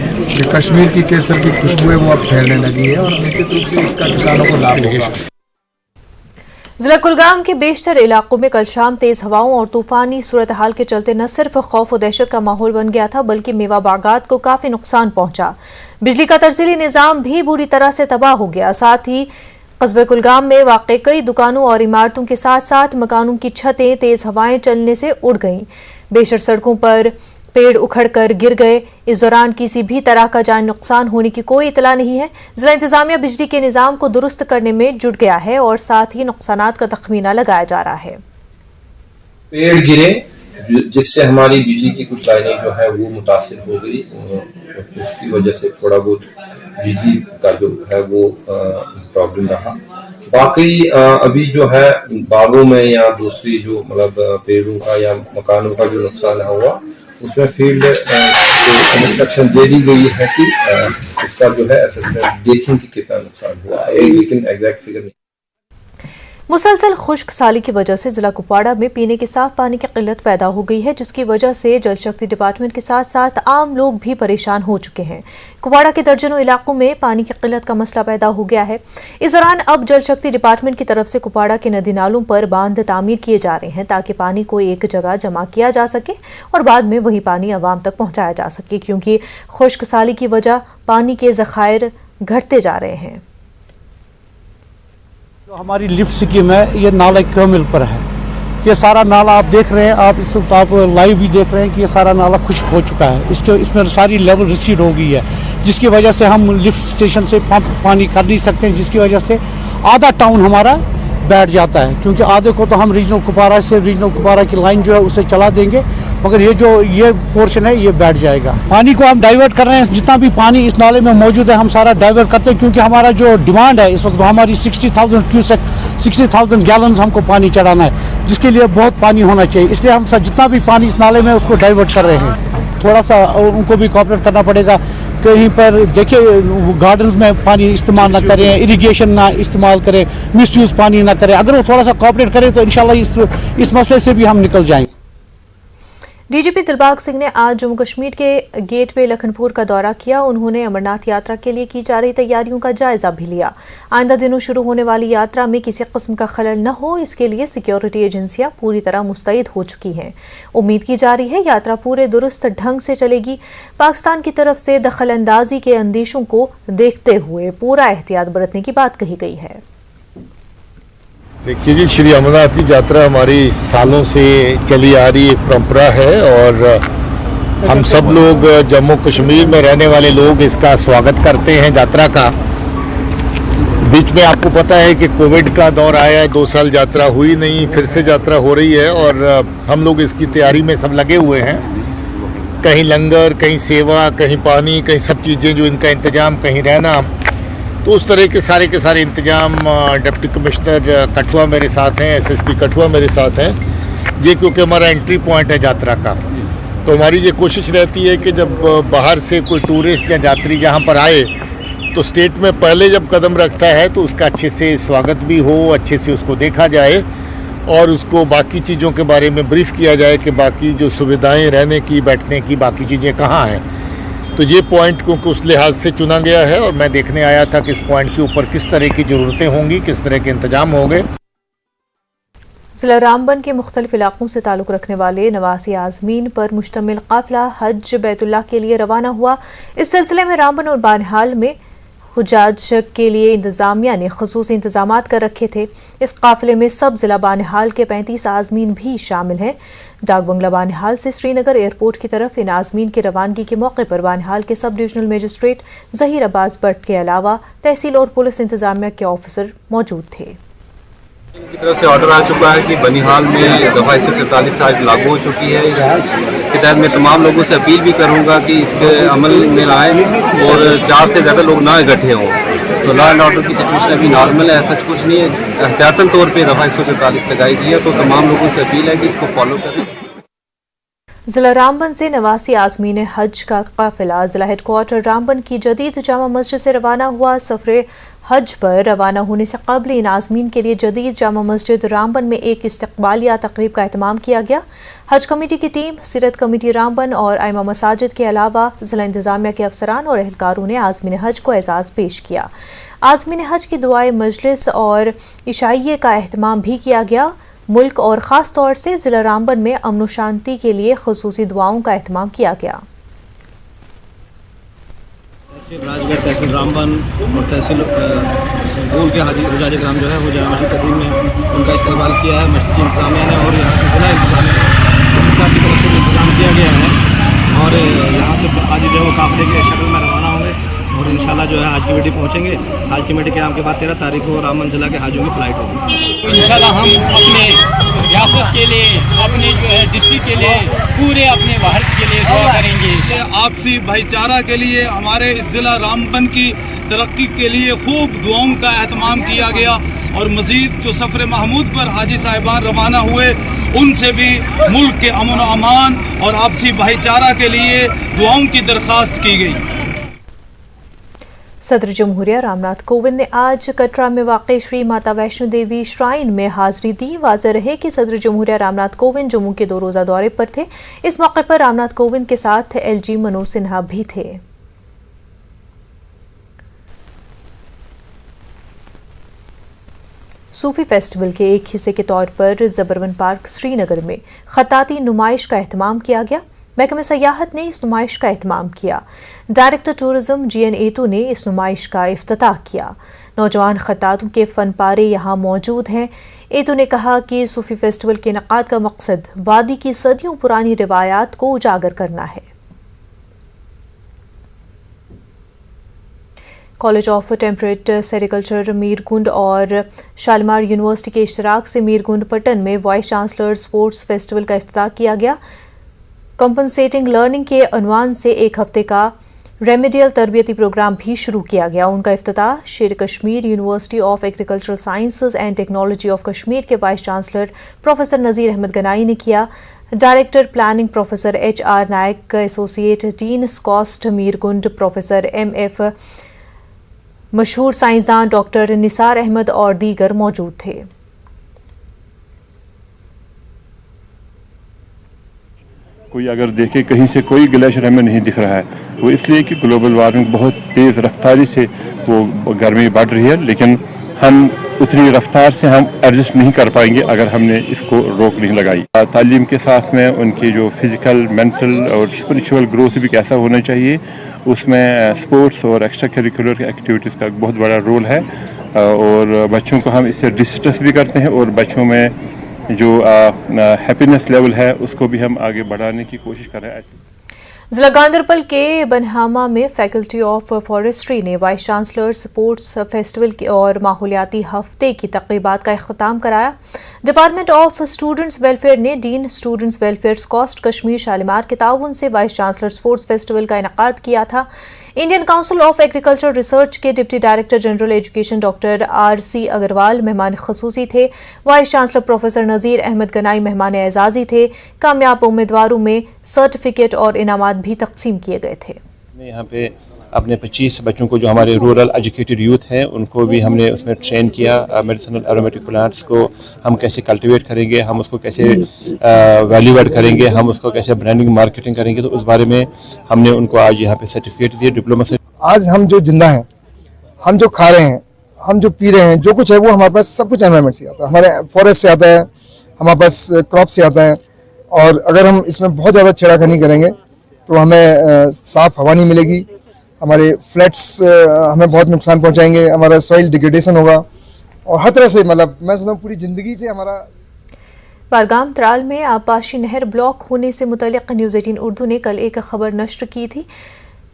कश्मीर की केसर की खुशबू है वो अब फैलने लगी है और निश्चित रूप से इसका किसानों को लाभ होगा। जिला कुलगाम के बेशतर इलाकों में कल शाम तेज हवाओं और तूफानी सूरत हाल के चलते न सिर्फ खौफ और दहशत का माहौल बन गया था बल्कि मेवा बागात को काफी नुकसान पहुंचा। बिजली का तरसीली निजाम भी बुरी तरह से तबाह हो गया। साथ ही कस्बे कुलगाम में वाक़े कई दुकानों और इमारतों के साथ साथ मकानों की छतें तेज हवाएं चलने से उड़ गईं। बेशतर सड़कों पर पेड़ उखड़कर गिर गए। इस दौरान किसी भी तरह का जान नुकसान होने की कोई इतला नहीं है। जिला इंतजामिया बिजली के निज़ाम को दुरुस्त करने में जुट गया है और साथ ही नुकसानात का तखमीना लगाया जा रहा है। पेड़ गिरे जिससे हमारी बिजली की कुछ लाइनें जो है वो मुतासिर हो गई और उसकी वजह से थोड़ा बहुत बिजली का जो है वो प्रॉब्लम रहा। बाकी अभी जो है बागों में या दूसरी जो मतलब पेड़ों का या मकानों का जो नुकसान हुआ उसमें फील्ड इंस्ट्रक्शन दे दी गई है कि उसका जो है असेसमेंट देखें कि कितना नुकसान हुआ है, लेकिन एग्जैक्ट फिगर नहीं। मुसलसल खुश्क साली की वजह से जिला कुपवाड़ा में पीने के साफ पानी की किल्लत पैदा हो गई है, जिसकी वजह से जल शक्ति डिपार्टमेंट के साथ साथ आम लोग भी परेशान हो चुके हैं। कुपवाड़ा के दर्जनों इलाकों में पानी की किल्लत का मसला पैदा हो गया है। इस दौरान अब जल शक्ति डिपार्टमेंट की तरफ से कुपवाड़ा के नदी नालों पर बांध तामीर किए जा रहे हैं ताकि पानी को एक जगह जमा किया जा सके और बाद में वही पानी अवाम तक पहुंचाया जा सके, क्योंकि खुश्क साली की वजह पानी के ज़खायर घटते जा रहे हैं। जो हमारी लिफ्ट स्कीम है ये नाला मिल पर है, ये सारा नाला आप देख रहे हैं, आप इस वक्त आप लाइव भी देख रहे हैं कि ये सारा नाला खुश्क हो चुका है। इसमें सारी लेवल रिसीड हो गई है, जिसकी वजह से हम लिफ्ट स्टेशन से पंप पानी कर नहीं सकते हैं, जिसकी वजह से आधा टाउन हमारा बैठ जाता है, क्योंकि आधे को तो हम रीजनल कुपवारा की लाइन जो है उसे चला देंगे, मगर ये पोर्शन है ये बैठ जाएगा। पानी को हम डाइवर्ट कर रहे हैं, जितना भी पानी इस नाले में मौजूद है हम सारा डाइवर्ट करते हैं, क्योंकि हमारा जो डिमांड है इस वक्त हमारी 60,000 क्यूसेक 60,000 गैलन्स हमको पानी चढ़ाना है, जिसके लिए बहुत पानी होना चाहिए, इसलिए हम जितना भी पानी इस नाले में उसको डाइवर्ट कर रहे हैं। थोड़ा सा उनको भी कोऑपरेट करना पड़ेगा, कहीं पर देखिए गार्डन्स में पानी इस्तेमाल ना करें, इरिगेशन ना इस्तेमाल करें, मिसयूज पानी ना करें। अगर वो थोड़ा सा कोऑपरेट करें तो इंशाल्लाह इस मसले से भी हम निकल जाएंगे। डीजीपी दिलबाग सिंह ने आज जम्मू कश्मीर के गेटवे लखनपुर का दौरा किया। उन्होंने अमरनाथ यात्रा के लिए की जा रही तैयारियों का जायजा भी लिया। आइंदा दिनों शुरू होने वाली यात्रा में किसी किस्म का खलल न हो, इसके लिए सिक्योरिटी एजेंसियां पूरी तरह मुस्तैद हो चुकी हैं। उम्मीद की जा रही है यात्रा पूरे दुरुस्त ढंग से चलेगी। पाकिस्तान की तरफ से दखल अंदाजी के अंदेशों को देखते हुए पूरा एहतियात बरतने की बात कही गई है। देखिए जी, श्री अमरनाथ जी यात्रा हमारी सालों से चली आ रही एक परंपरा है और हम सब लोग जम्मू कश्मीर में रहने वाले लोग इसका स्वागत करते हैं यात्रा का। बीच में आपको पता है कि कोविड का दौर आया है, 2 साल यात्रा हुई नहीं, फिर से यात्रा हो रही है और हम लोग इसकी तैयारी में सब लगे हुए हैं। कहीं लंगर, कहीं सेवा, कहीं पानी, कहीं सब चीज़ें जो इनका इंतजाम, कहीं रहना, तो उस तरह के सारे इंतजाम डिप्टी कमिश्नर कठुआ मेरे साथ हैं, एसएसपी कठुआ मेरे साथ हैं। ये क्योंकि हमारा एंट्री पॉइंट है यात्रा का, तो हमारी ये कोशिश रहती है कि जब बाहर से कोई टूरिस्ट या यात्री यहाँ पर आए तो स्टेट में पहले जब कदम रखता है तो उसका अच्छे से स्वागत भी हो, अच्छे से उसको देखा जाए और उसको बाकी चीज़ों के बारे में ब्रीफ किया जाए कि बाकी जो सुविधाएँ रहने की, बैठने की, बाकी चीज़ें कहाँ हैं। तो ये पॉइंट को उस लिहाज से चुना गया है और मैं देखने आया था कि इस पॉइंट के ऊपर किस तरह की ज़रूरतें होंगी, किस तरह के इंतजाम होंगे। जिला रामबन के मुख्तलिफ इलाकों से ताल्लुक़ रखने वाले नवासी आज़मीन पर मुश्तमिल काफ़िला हज बैतुल्लाह के लिए रवाना हुआ। इस सिलसिले में रामबन और बानिहाल में हुजाज के लिए इंतज़ामिया ने ख़ुसूसी इंतजाम कर रखे थे। इस काफ़िले में सब ज़िला बानिहाल के 35 आज़मीन भी शामिल हैं। डाक बंगला बानिहाल से श्रीनगर एयरपोर्ट की तरफ इन आज़मीन की रवानगी के मौके पर बानिहाल के sub divisional magistrate Zaheer Abbas Bhatt के अलावा तहसील और पुलिस इंतजामिया के ऑफिसर मौजूद थे। की तरफ से ऑर्डर आ चुका है कि बनिहाल में दफ़ा 144 आज लागू हो चुकी है। इसके तहत मैं तमाम लोगों से अपील भी करूंगा कि इसके अमल में आएँ और 4 से ज़्यादा लोग ना इकट्ठे हों। तो लॉ एंड ऑर्डर की सिचुएशन अभी नॉर्मल है, ऐसा कुछ नहीं है। एहतियातन तौर पे दफ़ा 144 लगाई गई है, तो तमाम लोगों से अपील है कि इसको फॉलो करें। जिला रामबन से नवासी आज़मीन हज का काफिला जिला हेडक्वार्टर रामबन की जदीद जामा मस्जिद से रवाना हुआ। सफरे हज पर रवाना होने से कबल इन आज़मीन के लिए जदीद जामा मस्जिद रामबन में एक इस्तकबालिया तकरीब का एहतमाम किया गया। हज कमेटी की टीम, सीरत कमेटी रामबन और आइमा मसाजिद के अलावा जिला इंतजामिया के अफसरान और एहलकारों ने आज़मीन हज को एजाज़ पेश किया। आज़मीन हज की दुआए मजलिस और इशाइये का एहतमाम भी किया गया। मुल्क और ख़ास तौर से ज़िला रामबन में अमन व शांति के लिए ख़ुसूसी दुआओं का एहतमाम किया गया। राजगढ़ तहसील रामबन और तहसील संगूल के हाजी हुजाज ग्राम जो है वो जामा मस्जिद कदीम में उनका इस्तेमाल किया है मस्जिद इंतजामिया ने और यहाँ से जिला इंतजामिया की तरफ से इंतजाम किया गया है और यहाँ से आज जो है वो काफिले के शक्ल में रवाना होंगे और इंशाल्लाह जो है हाज कमेटी पहुँचेंगे। हाज कमेटी के नाम के बाद 13 तारीख को रामबन जिला के हाजियों की फ्लाइट होगी। इंशाल्लाह हम अपने रियासत के लिए, अपने जो है डिस्ट्रिक्ट के लिए, पूरे अपने भारत के लिए दुआ करेंगे। आपसी भाईचारा के लिए, हमारे इस ज़िला रामबन की तरक्की के लिए खूब दुआओं का एहतमाम किया गया और मज़ीद जो सफ़र महमूद पर हाजी साहिबान रवाना हुए उनसे भी मुल्क के अमन व अमान और आपसी भाईचारा के लिए दुआओं की दरख्वास्त की गई। सदर जमहूरिया रामनाथ कोविंद ने आज कटरा में वाक़ श्री माता वैष्णो देवी श्राइन में हाजिरी दी। वाज़ेह रहे कि सदर जमहूरिया रामनाथ कोविंद जम्मू के 2 रोज़ा दौरे पर थे। इस मौके पर रामनाथ कोविंद के साथ LG मनोज सिन्हा भी थे। सूफी फेस्टिवल के एक हिस्से के तौर पर ज़बरवन पार्क श्रीनगर में खताती नुमाइश का एहतमाम किया गया। महकमे सयाहत ने इस नुमाइश का एहतमाम किया। डायरेक्टर टूरिज्म GN एतू ने इस नुमाइश का इफ्तिताह किया। नौजवान खतातों के फन पारे यहाँ मौजूद हैं। एतू ने कहा कि सूफी फेस्टिवल के इनेकाद का मकसद वादी की सदियों पुरानी रिवायात को उजागर करना है। कॉलेज ऑफ टेम्परेट सेरिकल्चर मीरगुंड और शालीमार यूनिवर्सिटी के इश्तराक से मीरगुंड पटन में वाइस चांसलर स्पोर्ट्स फेस्टिवल का इफ्तिताह किया गया। कंपनसेटिंग लर्निंग के अनवान से एक हफ्ते का रेमेडियल तरबियती प्रोग्राम भी शुरू किया गया। उनका इफ्तिताह शेर Kashmir university of agricultural sciences and technology of Kashmir के vice chancellor professor Nazir Ahmad Ganai ने किया। डायरेक्टर प्लानिंग प्रोफेसर HR नायक, associate dean SKUAST मीरगुंड professor MF, मशहूर साइंसदान डॉक्टर निसार अहमद और दीगर मौजूद थे। कोई अगर देखे कहीं से कोई ग्लेशियर हमें नहीं दिख रहा है, वो इसलिए कि ग्लोबल वार्मिंग बहुत तेज़ रफ्तारी से वो गर्मी बढ़ रही है, लेकिन हम उतनी रफ्तार से हम एडजस्ट नहीं कर पाएंगे अगर हमने इसको रोक नहीं लगाई। तालीम के साथ में उनकी जो फिज़िकल, मेंटल और स्पिरिचुअल ग्रोथ भी कैसा होना चाहिए, उसमें स्पोर्ट्स और एक्स्ट्रा करिकुलर एक्टिविटीज़ का बहुत बड़ा रोल है। और बच्चों को हम इससे डिस्ट्रेस भी करते हैं और बच्चों में जो हैप्पीनेस लेवल है उसको भी हम आगे बढ़ाने की कोशिश कर रहे हैं। जिला गांदरबल के बनहामा में फैकल्टी ऑफ फॉरेस्ट्री ने वाइस चांसलर स्पोर्ट्स फेस्टिवल और माहौलियाती हफ्ते की तकरीबात का इख्तिताम कराया। डिपार्टमेंट ऑफ स्टूडेंट्स वेलफेयर ने dean students welfare SKUAST Kashmir Shalimar के ताउन से वाइस चांसलर स्पोर्ट्स फेस्टिवल का इनेकाद किया था। Indian council of agriculture research के deputy director general education doctor RC Agarwal मेहमान खसूसी थे। Vice chancellor professor Nazir Ahmad Ganai मेहमान एजाजी थे। कामयाब उम्मीदवारों में सर्टिफिकेट और इनामात भी तकसीम किए गए थे। यहाँ पे अपने 25 बच्चों को जो हमारे रूरल एजुकेटेड यूथ हैं उनको भी हमने उसमें ट्रेन किया। मेडिसिनल एरोमेटिक प्लांट्स को हम कैसे कल्टीवेट करेंगे, हम उसको कैसे वैल्यू ऐड करेंगे, हम उसको कैसे ब्रांडिंग मार्केटिंग करेंगे, तो उस बारे में हमने उनको आज यहाँ पे सर्टिफिकेट दिए, डिप्लोमा से। आज हम जो जिंदा हैं, हम जो खा रहे हैं, हम जो पी रहे हैं, जो कुछ है वो हमारे पास सब कुछ एनवायरनमेंट से आता है, हमारे फॉरेस्ट से आता है, हमारे पास क्रॉप से आता है। और अगर हम इसमें बहुत ज़्यादा छेड़खानी करेंगे तो हमें साफ़ हवा नहीं मिलेगी, हमारे फ्लैट्स हमें बहुत नुकसान पहुंचाएंगे, हमारा सॉइल डिग्रेडेशन होगा और हर तरह से मतलब मैं समझता हूँ पूरी ज़िंदगी से हमारा। बारगाम त्राल में आबपाशी नहर ब्लॉक होने से मुतल्लिक न्यूज़ 18 उर्दू ने कल एक खबर नश्र की थी।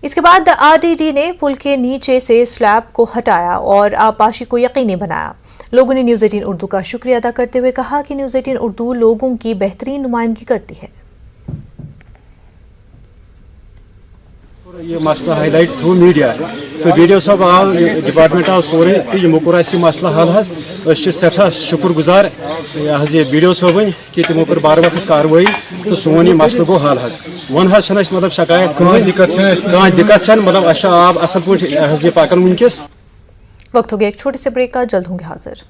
इसके बाद RDD ने पुल के नीचे से स्लैब को हटाया और आबपाशी को यकीनी बनाया। लोगों ने न्यूज़ 18 उर्दू का शुक्रिया अदा करते हुए कहा कि न्यूज़ 18 उर्दू लोगों की बेहतरीन नुमाइंदगी करती है। ये मसला हाईलाइट थ्रू मीडिया तो वीडियो सब आव डिपार्टमेंट आव सोरे तो ये मुकर मसला हल हज सठा शुक्र गुजार ये वीडियो सोबन कि तमो कर बार वक्त कार्रवाई तो सोन ये मसला गो हल हज वन हज मतलब शिकायत दिक्कत मतलब आब असल पे पकन वनकस। वक्त हो गया एक छोटे से ब्रेक का, जल्द होंगे हाजिर।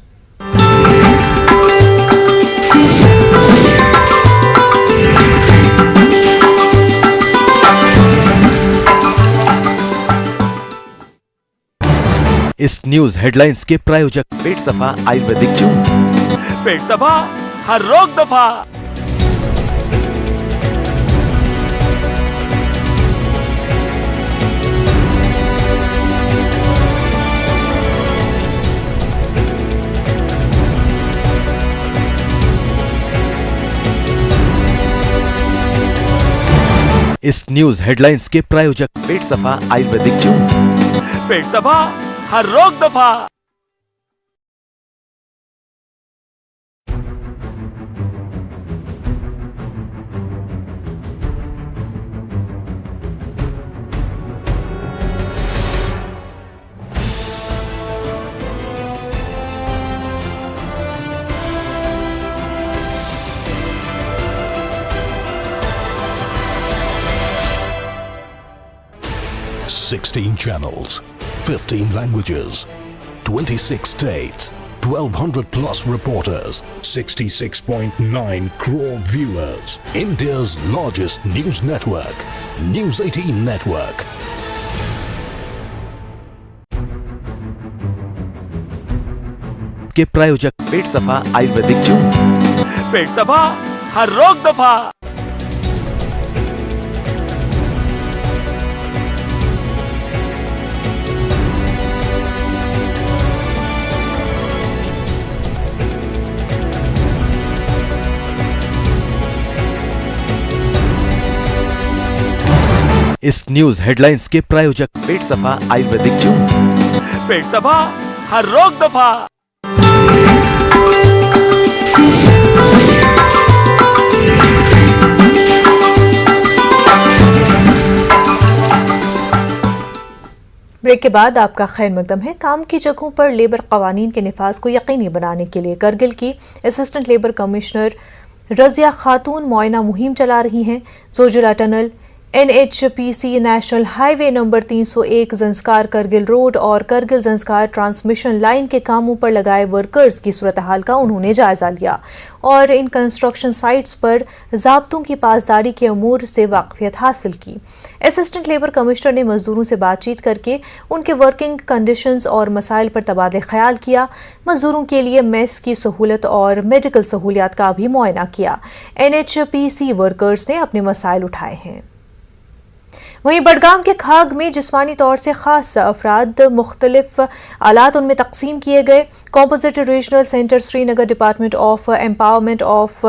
इस न्यूज हेडलाइंस के प्रायोजक पेट सफा आयुर्वेदिक चूर्ण। पेट सफा हर रोग दफा। इस न्यूज हेडलाइंस के प्रायोजक पेट सफा आयुर्वेदिक चूर्ण। पेट सफा हर रोग दफा। $16 channels, 15 languages, 26 states, 1,200 plus reporters, 66.9 crore viewers. India's largest news network, News 18 Network. के प्रायोजक पेट सफा आयुर्वेदिक चूर्ण। पेट सफा हर रोग दफा। इस न्यूज हेडलाइंस के प्रायोजक पेट सफा आयुर्वेदिक जूम। पेट सफा हर रोग दफा। ब्रेक के बाद आपका खैर मकदम है। काम की जगहों पर लेबर कवानीन के निफाज को यकीनी बनाने के लिए करगिल की असिस्टेंट लेबर कमिश्नर रजिया खातून मुआयना मुहिम चला रही हैं। Zoji La tunnel, NHPC national highway number 301 Zanskar Kargil road और करगिल जंस्कार ट्रांसमिशन लाइन के कामों पर लगाए वर्कर्स की सूरत हाल का उन्होंने जायजा लिया और इन कंस्ट्रक्शन साइट्स पर ज़ाब्तों की पासदारी के अमूर से वाकफियत हासिल की। असिस्टेंट लेबर कमिश्नर ने मजदूरों से बातचीत करके उनके वर्किंग कंडीशंस और मसाइल पर तबादले ख्याल किया। मजदूरों के लिए मेस की सहूलत और मेडिकल सहूलियात का भी मुआयना किया। NHPC वर्कर्स ने अपने मसाइल उठाए हैं। वहीं बडगाम के खाग में जिस्मानी तौर से खास अफराद मुख्तलिफ आलात उनमें तकसीम किए गए। Composite regional centre Srinagar department of empowerment of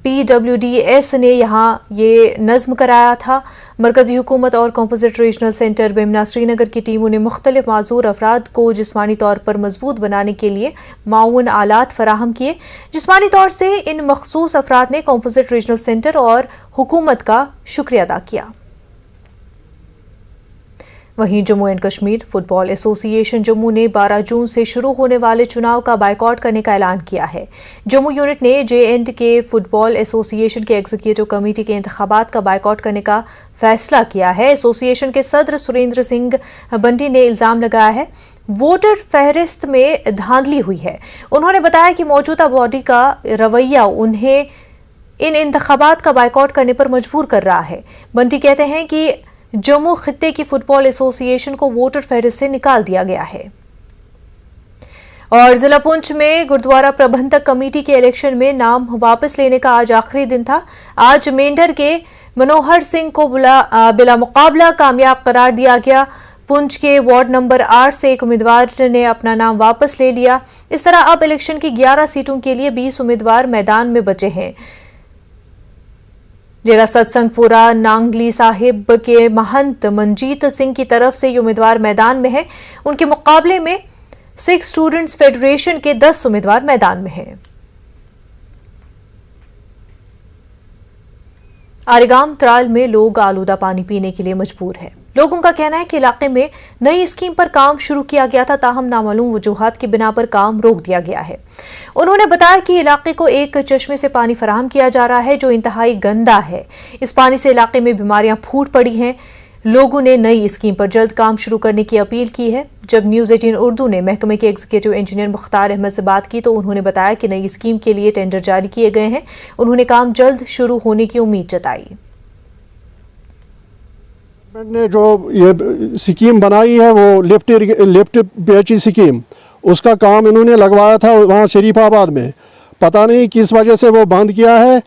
PWDS ने यहाँ ये नज़्म कराया था। मरकजी हुकूमत और composite regional centre Bemina Srinagar की टीमों ने मुख्तलिफ माजूर अफराद को जिस्मानी तौर पर मजबूत बनाने के लिए माउन आलात फराहम किए। जिस्मानी तौर से इन मखसूस अफराद ने कॉम्पोजिट रीजनल सेंटर और हुकूमत का शुक्रिया अदा किया। वहीं Jammu and Kashmir football association Jammu ने 12 जून से शुरू होने वाले चुनाव का बायकॉट करने का ऐलान किया है। जम्मू यूनिट ने JNK फुटबॉल एसोसिएशन के एग्जीक्यूटिव कमेटी के इंतखाबात का बायकॉट करने का फैसला किया है। एसोसिएशन के सदर सुरेंद्र सिंह बंटी ने इल्जाम लगाया है वोटर फहरिस्त में धांधली हुई है। उन्होंने बताया कि मौजूदा बॉडी का रवैया उन्हें इन इंतखाबात का बायकॉट करने पर मजबूर कर रहा है। बंटी कहते हैं कि जम्मू खित्ते की फुटबॉल एसोसिएशन को वोटर फहरिस्त से निकाल दिया गया है। और जिला पुंछ में गुरुद्वारा प्रबंधक कमेटी के इलेक्शन में नाम वापस लेने का आज आखिरी दिन था। आज मेंढर के मनोहर सिंह को बिला मुकाबला कामयाब करार दिया गया। पुंछ के वार्ड नंबर 8 से एक उम्मीदवार ने अपना नाम वापस ले लिया। इस तरह अब इलेक्शन की 11 सीटों के लिए 20 उम्मीदवार मैदान में बचे हैं। डेरा सत्संगपुरा नांगली साहिब के महंत मनजीत सिंह की तरफ से ये उम्मीदवार मैदान में है। उनके मुकाबले में सिख स्टूडेंट्स फेडरेशन के 10 उम्मीदवार मैदान में हैं। आरिगाम त्राल में लोग आलूदा पानी पीने के लिए मजबूर हैं। लोगों का कहना है कि इलाके में नई स्कीम पर काम शुरू किया गया था, ताहम नामालूम वजूहात की बिना पर काम रोक दिया गया है। उन्होंने बताया कि इलाके को एक चश्मे से पानी फराहम किया जा रहा है जो इंतहाई गंदा है। इस पानी से इलाके में बीमारियां फूट पड़ी हैं। लोगों ने नई स्कीम पर जल्द काम शुरू करने की अपील की है। जब न्यूज़ 18 उर्दू ने महकमे के एग्जीक्यूटिव इंजीनियर मुख्तार अहमद से बात की तो उन्होंने बताया कि नई स्कीम के लिए टेंडर जारी किए गए हैं। उन्होंने काम जल्द शुरू होने की उम्मीद जताई। ने जो ये स्कीम बनाई है वो लिफ्ट PHE स्कीम, उसका काम इन्होंने लगवाया था वहाँ शरीफाबाद में। पता नहीं किस वजह से वो बंद किया है।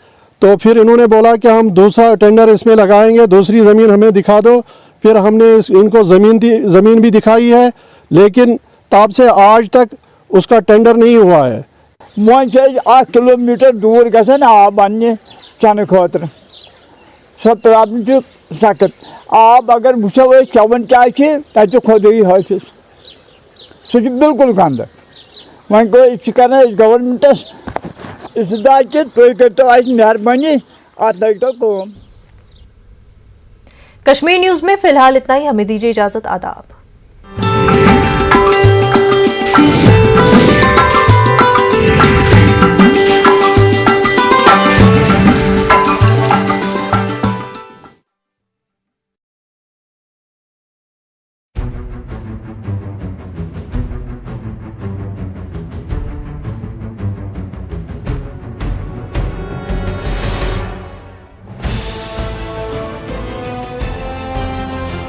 तो फिर इन्होंने बोला कि हम दूसरा टेंडर इसमें लगाएंगे, दूसरी ज़मीन हमें दिखा दो। फिर हमने इनको ज़मीन भी दिखाई है, लेकिन तब से आज तक उसका टेंडर नहीं हुआ है। मन 8 किलोमीटर दूर गसन आब बन्ने चन खतर सब प्रॉब्लम सख्त। आब अगर वो चवन क्या तक खोदई हासिल सह बिल्कुल गंद। वह गो कर गवर्नमेंटस इसदा कि तुम करो मेहरबानी अत लगो कम। कश्मीर न्यूज में फिलहाल इतना ही। हमें दीजिए इजाजत। आदाब।